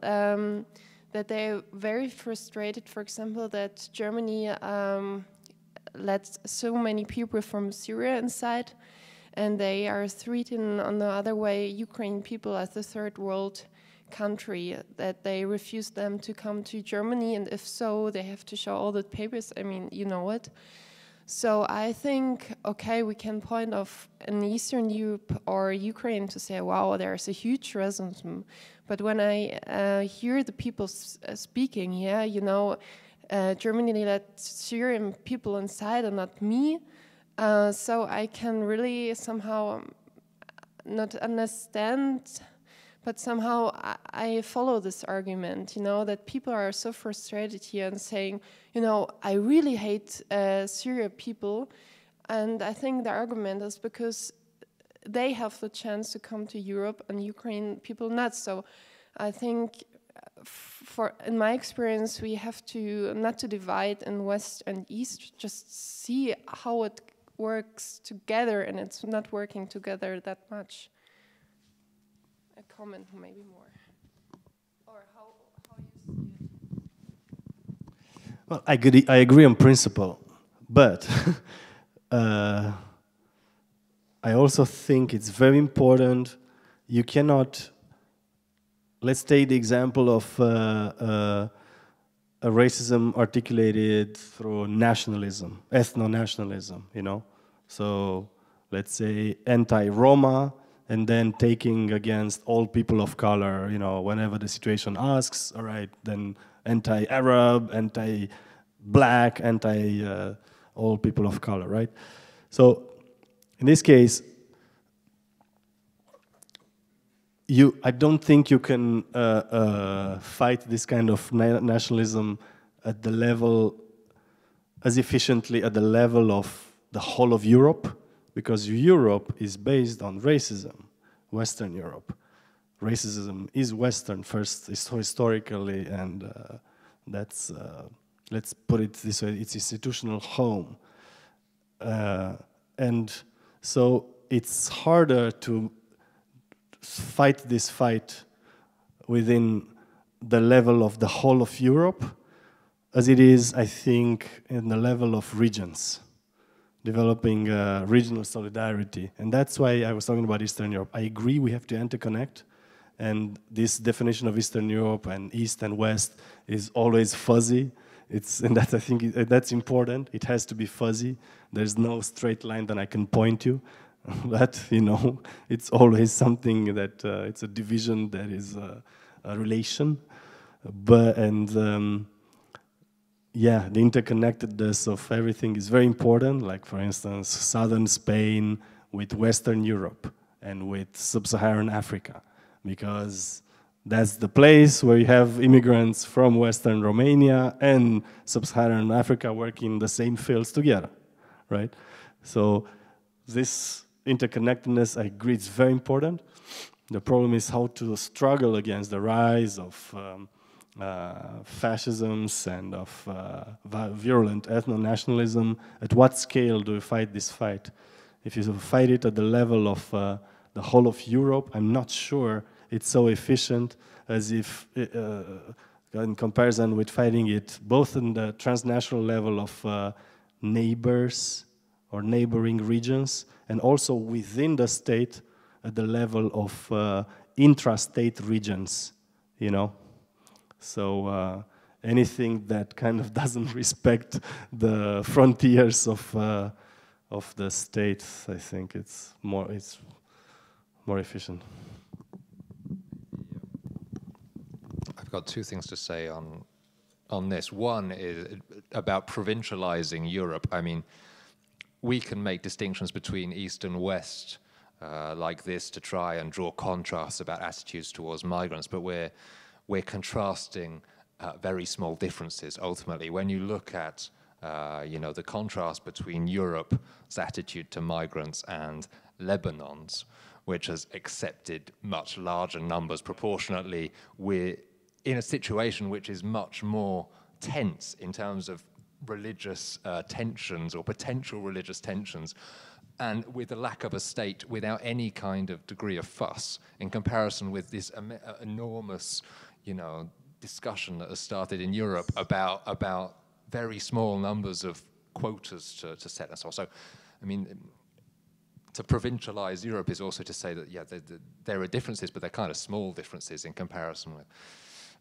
that they're very frustrated, for example, that Germany let so many people from Syria inside, and they are treating on the other way Ukraine people as a third world country, that they refuse them to come to Germany, and if so, they have to show all the papers. I mean, you know it. So I think, okay, we can point off in Eastern Europe or Ukraine to say, wow, there's a huge racism. But when I hear the people speaking, yeah, you know, Germany let Syrian people inside and not me. So I can really somehow not understand, but somehow I follow this argument, you know, that people are so frustrated here and saying, you know, I really hate Syria people. And I think the argument is because they have the chance to come to Europe and Ukraine people not. So I think in my experience, we have to not to divide in West and East, just see how it works together, and it's not working together that much. A comment maybe more, or how you see it. Well, I agree on principle, but I also think it's very important. You cannot. Let's take the example of a racism articulated through nationalism, ethno-nationalism, you know. So let's say anti-Roma, and then taking against all people of color, you know, whenever the situation asks, all right, then anti-Arab, anti-black, all people of color, right? So in this case, I don't think you can fight this kind of nationalism at the level, as efficiently at the level of the whole of Europe, because Europe is based on racism, Western Europe. Racism is Western first, historically, and that's, let's put it this way, it's institutional home. And so it's harder to fight this fight within the level of the whole of Europe as it is, I think, in the level of regions. developing regional solidarity. And that's why I was talking about Eastern Europe. I agree we have to interconnect, and this definition of Eastern Europe and East and West is always fuzzy. And that, I think that's important. It has to be fuzzy. There's no straight line that I can point to. But, you know, it's always something that it's a division that is a relation. Yeah, the interconnectedness of everything is very important. Like, for instance, southern Spain with Western Europe and with sub-Saharan Africa, because that's the place where you have immigrants from Western Romania and sub-Saharan Africa working in the same fields together, right? So this interconnectedness, I agree, is very important. The problem is how to struggle against the rise of fascisms and of virulent ethno-nationalism. At what scale do we fight this fight? If you fight it at the level of the whole of Europe, I'm not sure it's so efficient as if, in comparison with fighting it both in the transnational level of neighbors or neighboring regions, and also within the state at the level of intrastate regions, you know? So anything that kind of doesn't respect the frontiers of the state, I think it's more efficient. I've got two things to say on this. One is about provincializing Europe. I mean, we can make distinctions between East and West like this to try and draw contrasts about attitudes towards migrants, but we're contrasting very small differences ultimately. When you look at you know, the contrast between Europe's attitude to migrants and Lebanon's, which has accepted much larger numbers proportionately, we're in a situation which is much more tense in terms of religious tensions or potential religious tensions, and with the lack of a state without any kind of degree of fuss in comparison with this enormous, you know, discussion that has started in Europe about very small numbers of quotas to set and so on. So, I mean, to provincialize Europe is also to say that, yeah, there are differences, but they're kind of small differences in comparison with.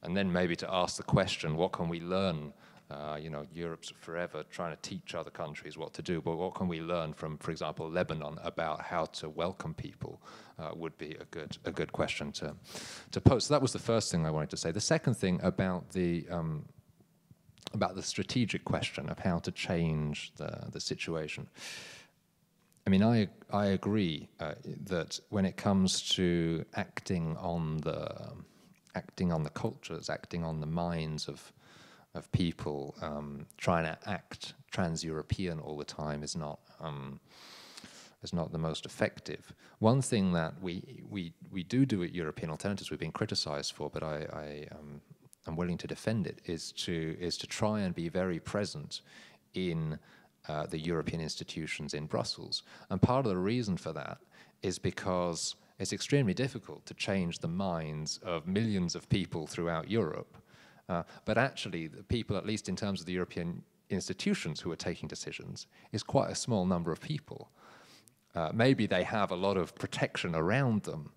And then maybe to ask the question, what can we learn? You know, Europe's forever trying to teach other countries what to do, but what can we learn from, for example, Lebanon about how to welcome people would be a good question to pose. So that was the first thing I wanted to say. The second thing about the strategic question of how to change the situation. I mean, I agree that when it comes to acting on the cultures, acting on the minds of people, trying to act trans-European all the time is not the most effective. One thing that we do at European Alternatives, we've been criticized for, but I'm willing to defend it, is to try and be very present in the European institutions in Brussels. And part of the reason for that is because it's extremely difficult to change the minds of millions of people throughout Europe. But actually, the people, at least in terms of the European institutions who are taking decisions, is quite a small number of people. Maybe they have a lot of protection around them,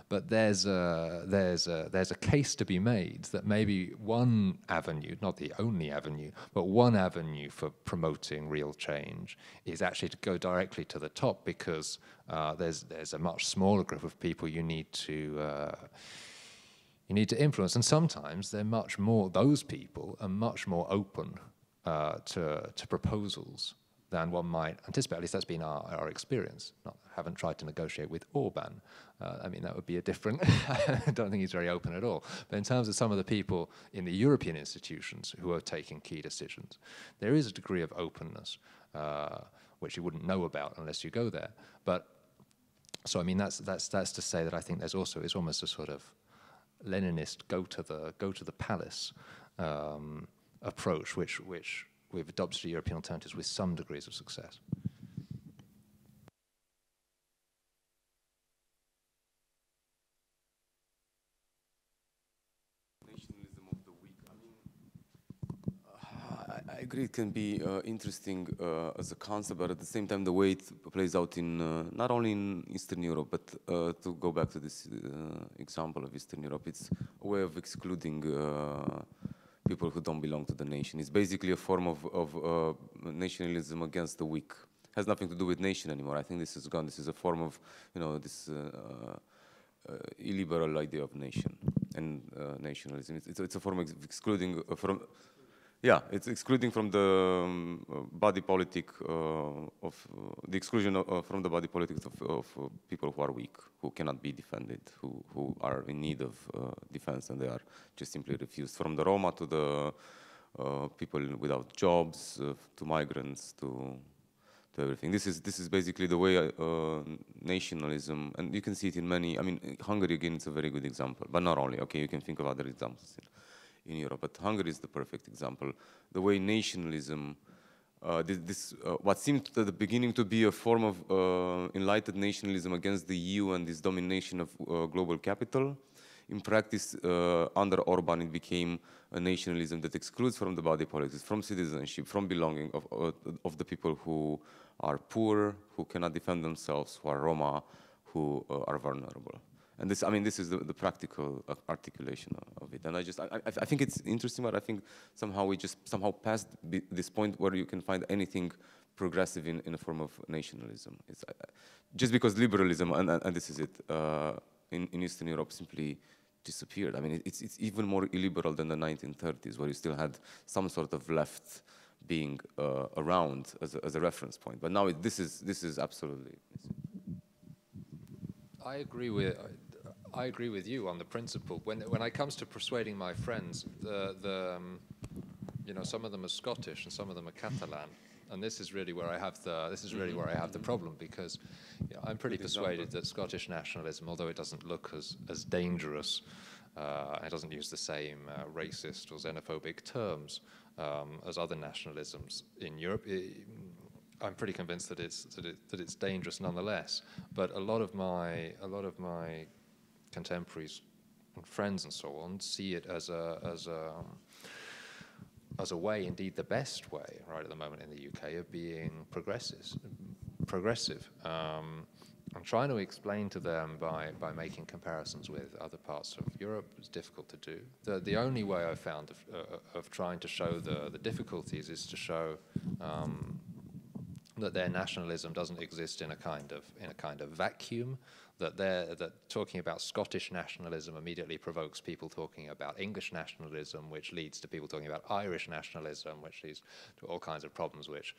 but there's a case to be made that maybe one avenue, not the only avenue, but one avenue for promoting real change is actually to go directly to the top, because there's a much smaller group of people you need to influence, and sometimes those people are much more open to proposals than one might anticipate. At least that's been our experience. Haven't tried to negotiate with Orban. I mean, that would be a different, I don't think he's very open at all. But in terms of some of the people in the European institutions who are taking key decisions, there is a degree of openness, which you wouldn't know about unless you go there. But, so I mean, that's to say that I think there's also, it's almost a sort of Leninist go to the palace approach, which we've adopted to European Alternatives with some degrees of success. Nationalism of the week. I mean, agree it can be interesting as a concept, but at the same time the way it plays out in not only in Eastern Europe, but to go back to this example of Eastern Europe, it's a way of excluding people who don't belong to the nation. It's basically a form of nationalism against the weak. It has nothing to do with nation anymore. I think this is gone. This is a form of, you know, this illiberal idea of nation and nationalism. It's a form of excluding from. Yeah, it's excluding from the body politic of the exclusion from the body politics of people who are weak, who cannot be defended, who are in need of defense, and they are just simply refused. From the Roma to the people without jobs, to migrants, to everything. This is basically the way nationalism, and you can see it in many. I mean, Hungary again, it's a very good example, but not only. Okay, you can think of other examples in Europe, but Hungary is the perfect example. The way nationalism, what seemed at the beginning to be a form of enlightened nationalism against the EU and this domination of global capital, in practice, under Orban, it became a nationalism that excludes from the body politics, from citizenship, from belonging of the people who are poor, who cannot defend themselves, who are Roma, who are vulnerable. And this, I mean, this is the practical articulation of it. And I think it's interesting, but I think somehow we just passed this point where you can find anything progressive in a form of nationalism. It's just because liberalism, and this is it, in Eastern Europe simply disappeared. I mean, it's even more illiberal than the 1930s, where you still had some sort of left being around as a reference point. But now this is absolutely. I agree with you on the principle. When it comes to persuading my friends, you know, some of them are Scottish and some of them are Catalan, and this is really where I have the problem, because you know, I'm pretty persuaded that Scottish nationalism, although it doesn't look as dangerous, it doesn't use the same racist or xenophobic terms as other nationalisms in Europe. I'm pretty convinced that it's dangerous nonetheless. But a lot of my contemporaries and friends and so on see it as a way, indeed the best way, right at the moment in the UK, of being progressive. I'm trying to explain to them by making comparisons with other parts of Europe. It's difficult to do. The only way I've found of trying to show the difficulties is to show that their nationalism doesn't exist in a kind of vacuum. That talking about Scottish nationalism immediately provokes people talking about English nationalism, which leads to people talking about Irish nationalism, which leads to all kinds of problems which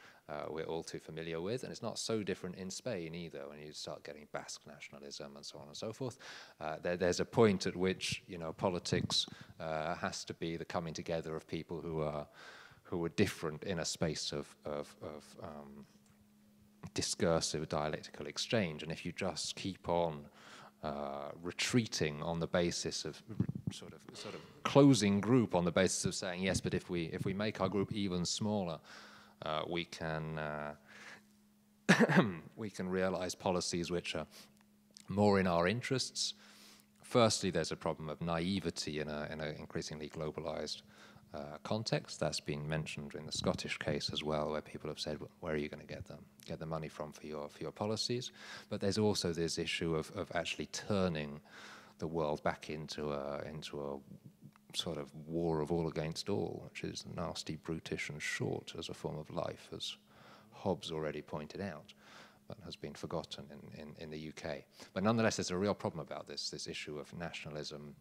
we're all too familiar with. And it's not so different in Spain either, when you start getting Basque nationalism and so on and so forth. There's a point at which, you know, politics has to be the coming together of people who are different in a space of discursive dialectical exchange. And if you just keep on retreating on the basis of sort of closing group on the basis of saying, yes, but if we make our group even smaller, we can realize policies which are more in our interests. Firstly, there's a problem of naivety in an increasingly globalized context. That's been mentioned in the Scottish case as well, where people have said, where are you going to get the money from for your policies? But there's also this issue of actually turning the world back into a sort of war of all against all, which is nasty, brutish, and short as a form of life, as Hobbes already pointed out, but has been forgotten in the UK. But nonetheless, there's a real problem about this issue of nationalism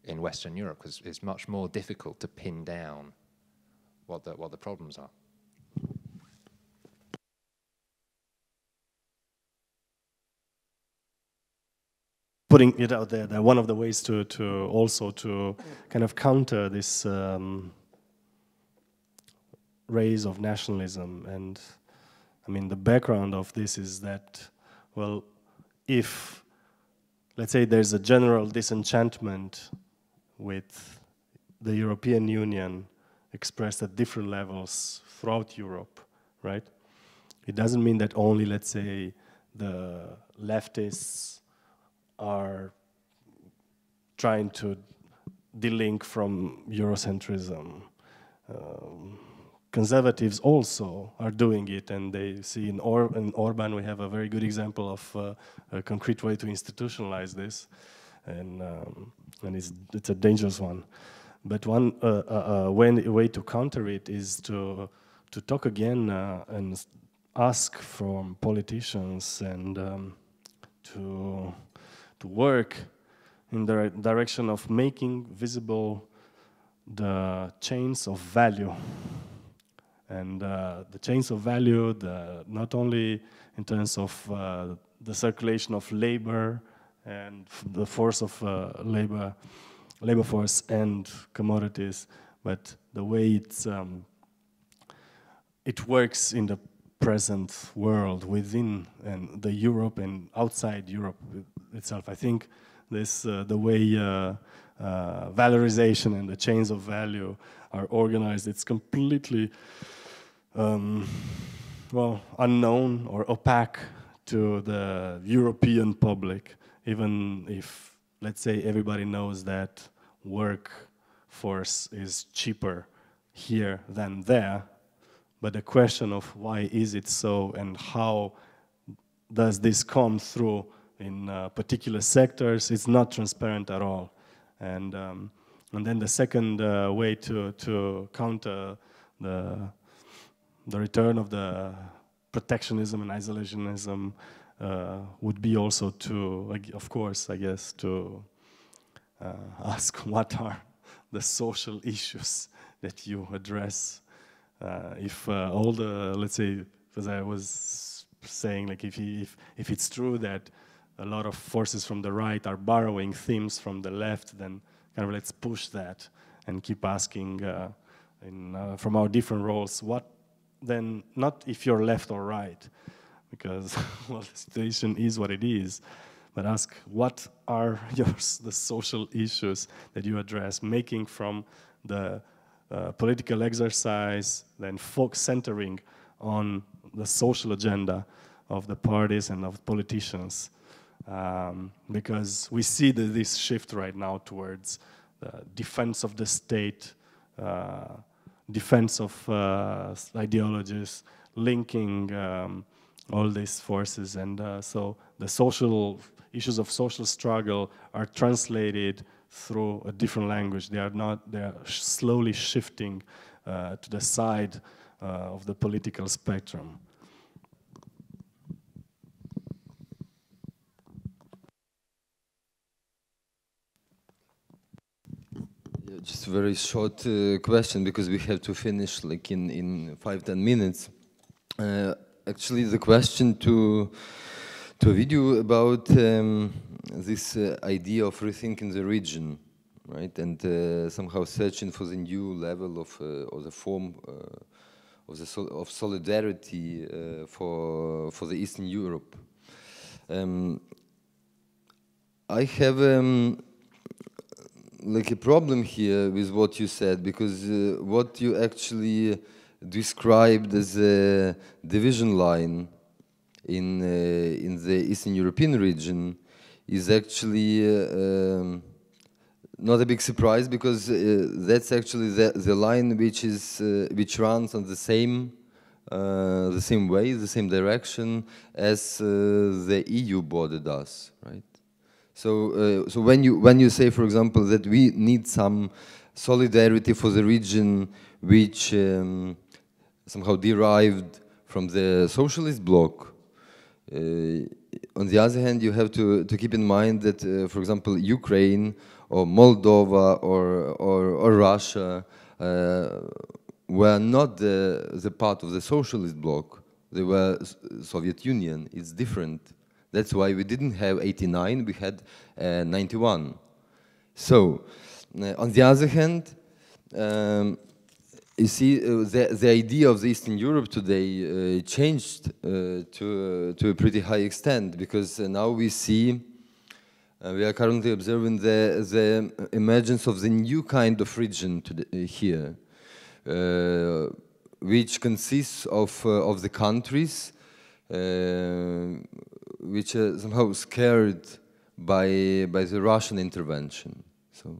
in Western Europe, because it's much more difficult to pin down what the problems are. Putting it out there, that one of the ways to also kind of counter this rise of nationalism, and I mean the background of this is that, well, if let's say there's a general disenchantment with the European Union expressed at different levels throughout Europe, right? It doesn't mean that only, let's say, the leftists are trying to delink from Eurocentrism. conservatives also are doing it, and they see in Orban we have a very good example of a concrete way to institutionalize this, and it's a dangerous one. But one way to counter it is to talk again and ask from politicians and to work in the direction of making visible the chains of value. And the chains of value, not only in terms of the circulation of labor and the force of labor force and commodities, but the way it works in the present world within and the Europe and outside Europe itself. I think this the way valorization and the chains of value are organized, it's completely unknown or opaque to the European public, even if, let's say, everybody knows that workforce is cheaper here than there. But the question of why is it so and how does this come through in particular sectors, it's not transparent at all. And then the second way to counter the return of the protectionism and isolationism would be also to, of course, I guess, to ask what are the social issues that you address. If all the, let's say, as I was saying, like if it's true that a lot of forces from the right are borrowing themes from the left, then kind of let's push that and keep asking from our different roles, what then, not if you're left or right, because well, the situation is what it is, but ask what are the social issues that you address, making from the political exercise, then centering on the social agenda of the parties and of politicians. Because we see this shift right now towards defense of the state, defense of ideologies, linking all these forces. And so the social issues of social struggle are translated through a different language. They are slowly shifting to the side of the political spectrum. Just a very short question, because we have to finish like in 5-10 minutes. Actually, the question to Ovidiu about this idea of rethinking the region, right, and somehow searching for the new level of or the form of solidarity for the Eastern Europe. I have like a problem here with what you said, because what you actually described as a division line in the Eastern European region is actually not a big surprise, because that's actually the line which runs on the same way, the same direction as the EU border does, right? So when you say, for example, that we need some solidarity for the region which somehow derived from the socialist bloc, on the other hand, you have to keep in mind that, for example, Ukraine or Moldova or Russia were not the part of the socialist bloc. They were Soviet Union. It's different. That's why we didn't have 89, we had 91. So, on the other hand, you see, the idea of the Eastern Europe today changed to a pretty high extent, because now we see, we are currently observing the emergence of the new kind of region here, which consists of the countries which are somehow scared by the Russian intervention. So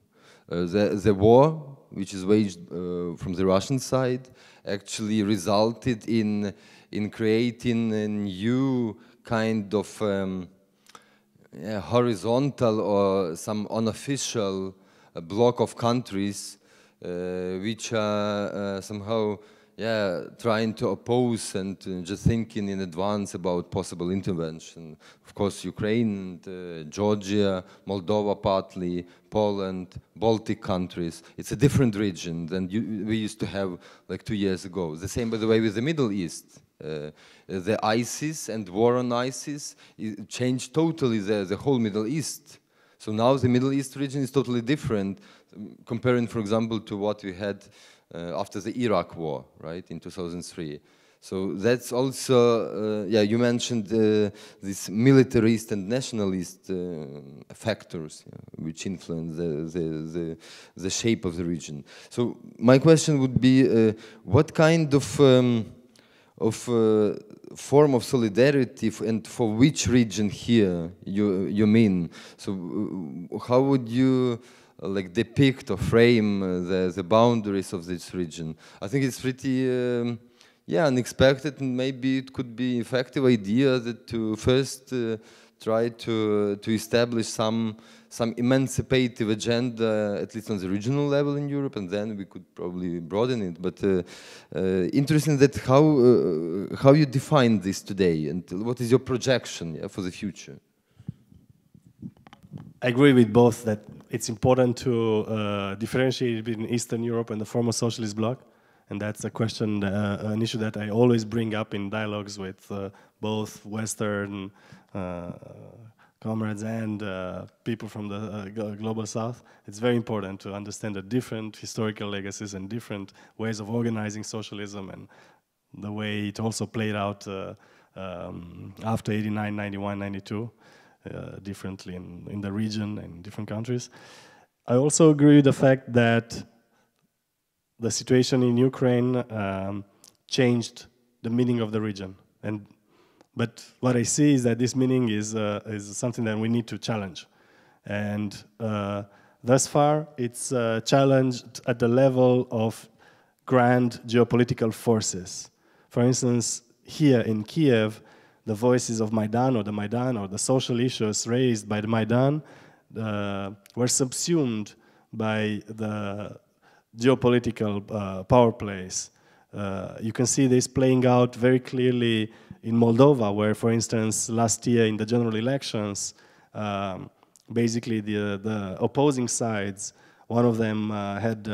The war, which is waged from the Russian side, actually resulted in creating a new kind of horizontal or some unofficial block of countries which are somehow trying to oppose and just thinking in advance about possible intervention. Of course, Ukraine, and, Georgia, Moldova partly, Poland, Baltic countries. It's a different region than we used to have like 2 years ago. The same, by the way, with the Middle East. The ISIS and war on ISIS changed totally the whole Middle East. So now the Middle East region is totally different, comparing, for example, to what we had after the Iraq war, right, in 2003. So that's also, you mentioned these militarist and nationalist factors which influence the shape of the region. So my question would be, what kind of form of solidarity and for which region here you mean? So how would you like depict or frame the boundaries of this region? I think it's pretty unexpected, and maybe it could be an effective idea that to first try to establish some emancipative agenda, at least on the regional level in Europe, and then we could probably broaden it. But interesting that how you define this today, and what is your projection for the future? I agree with both that it's important to differentiate between Eastern Europe and the former socialist bloc, and that's a question, an issue that I always bring up in dialogues with both Western comrades and people from the global South. It's very important to understand the different historical legacies and different ways of organizing socialism, and the way it also played out after 89, 91, 92. Differently in the region and in different countries. I also agree with the fact that the situation in Ukraine changed the meaning of the region. But what I see is that this meaning is something that we need to challenge. And thus far, it's challenged at the level of grand geopolitical forces. For instance, here in Kyiv, the voices of Maidan or the social issues raised by the Maidan were subsumed by the geopolitical power plays. You can see this playing out very clearly in Moldova, where, for instance, last year in the general elections, basically the opposing sides, one of them had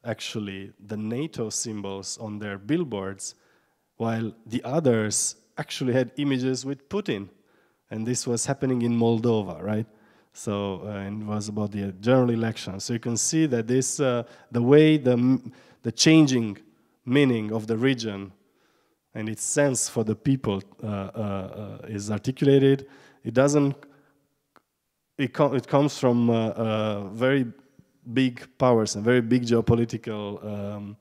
actually the NATO symbols on their billboards, while the others actually had images with Putin. And this was happening in Moldova, right? So, and it was about the general election. So you can see that this, the way the changing meaning of the region and its sense for the people is articulated, it comes from very big powers and very big geopolitical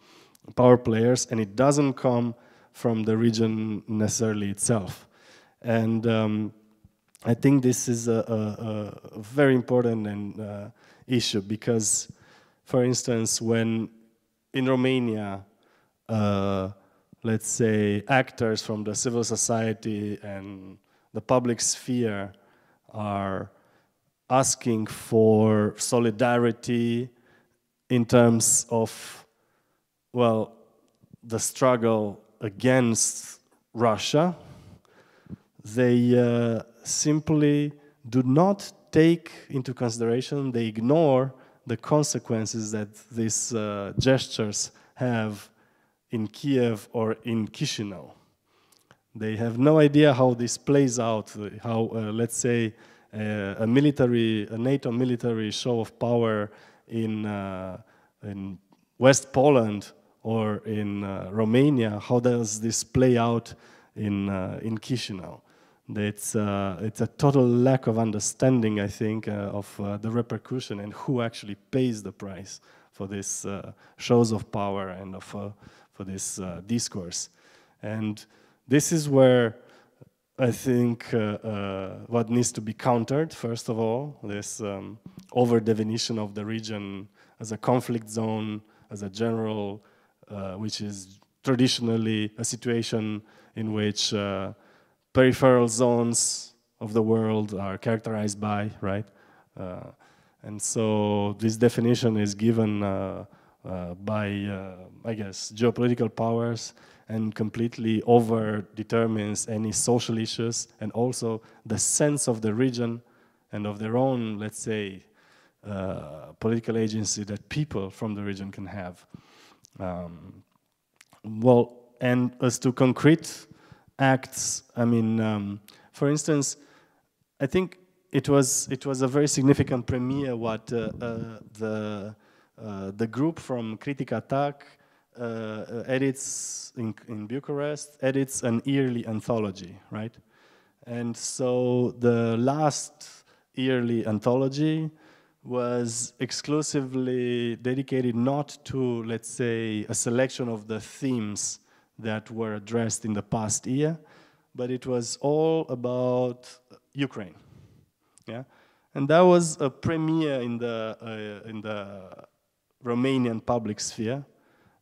power players, and it doesn't come from the region necessarily itself. And I think this is a very important issue, because, for instance, when in Romania, let's say, actors from the civil society and the public sphere are asking for solidarity in terms of, well, the struggle against Russia, they simply do not take into consideration, they ignore the consequences that these gestures have in Kyiv or in Chisinau. They have no idea how this plays out, how, let's say, a NATO military show of power in West Poland or in Romania, how does this play out in Chisinau? It's a total lack of understanding, I think, of the repercussion and who actually pays the price for this shows of power and for this discourse. And this is where I think what needs to be countered, first of all, this over-definition of the region as a conflict zone, as a general, which is traditionally a situation in which peripheral zones of the world are characterized by, right? And so this definition is given by, I guess, geopolitical powers, and completely over-determines any social issues, and also the sense of the region and of their own, let's say, political agency that people from the region can have. Well, and as to concrete acts, I mean, for instance, I think it was a very significant premiere what the group from Critica Attack edits in Bucharest, edits an yearly anthology, right? And so the last yearly anthology was exclusively dedicated not to, let's say, a selection of the themes that were addressed in the past year, but it was all about Ukraine, yeah? And that was a premiere in the Romanian public sphere.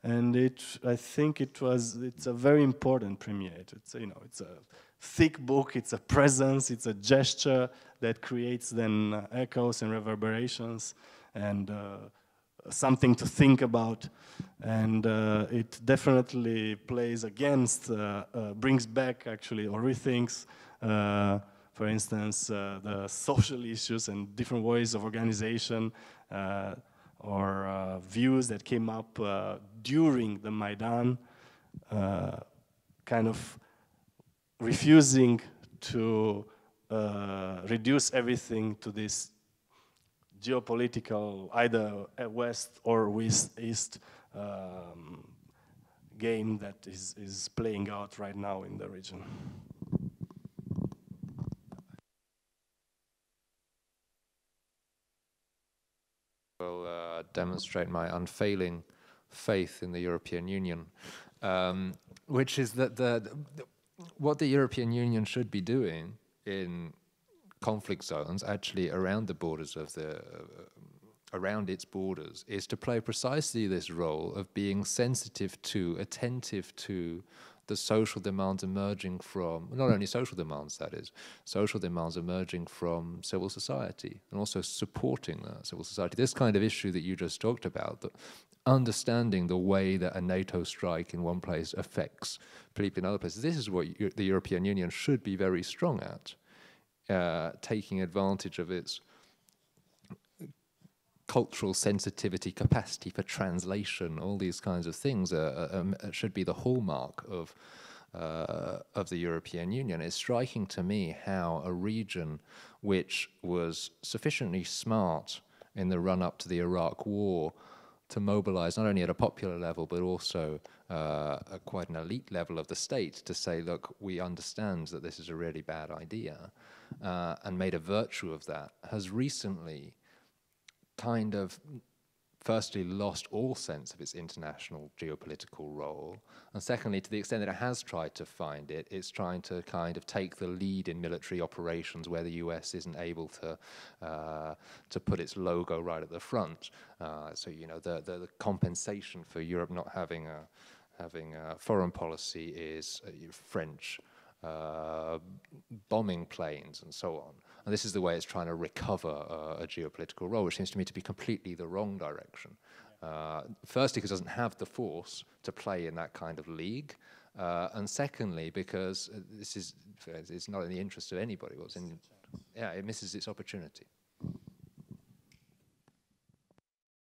And I think it's a very important premiere. It's a thick book, it's a presence, it's a gesture that creates then echoes and reverberations and something to think about. And it definitely plays against, brings back actually, or rethinks, for instance, the social issues and different ways of organization, or views that came up during the Maidan, kind of refusing to reduce everything to this geopolitical, either west or east game that is playing out right now in the region. Will demonstrate my unfailing faith in the European Union, which is that what the European Union should be doing in conflict zones, actually around the borders of around its borders, is to play precisely this role of being sensitive to, attentive to the social demands emerging from, not only social demands, that is, social demands emerging from civil society, and also supporting civil society. This kind of issue that you just talked about, that understanding the way that a NATO strike in one place affects people in other places, this is what the European Union should be very strong at, taking advantage of its cultural sensitivity, capacity for translation, all these kinds of things should be the hallmark of the European Union. It's striking to me how a region which was sufficiently smart in the run-up to the Iraq War to mobilize not only at a popular level but also at quite an elite level of the state to say, look, we understand that this is a really bad idea, and made a virtue of that, has recently kind of firstly lost all sense of its international geopolitical role, and secondly, to the extent that it has tried to find it, it's trying to kind of take the lead in military operations where the US isn't able to put its logo right at the front. So you know, the compensation for Europe not having a foreign policy is French bombing planes and so on. And this is the way it's trying to recover a geopolitical role, which seems to me to be completely the wrong direction. Firstly, because it doesn't have the force to play in that kind of league. And secondly, because it's not in the interest of anybody. It misses its opportunity.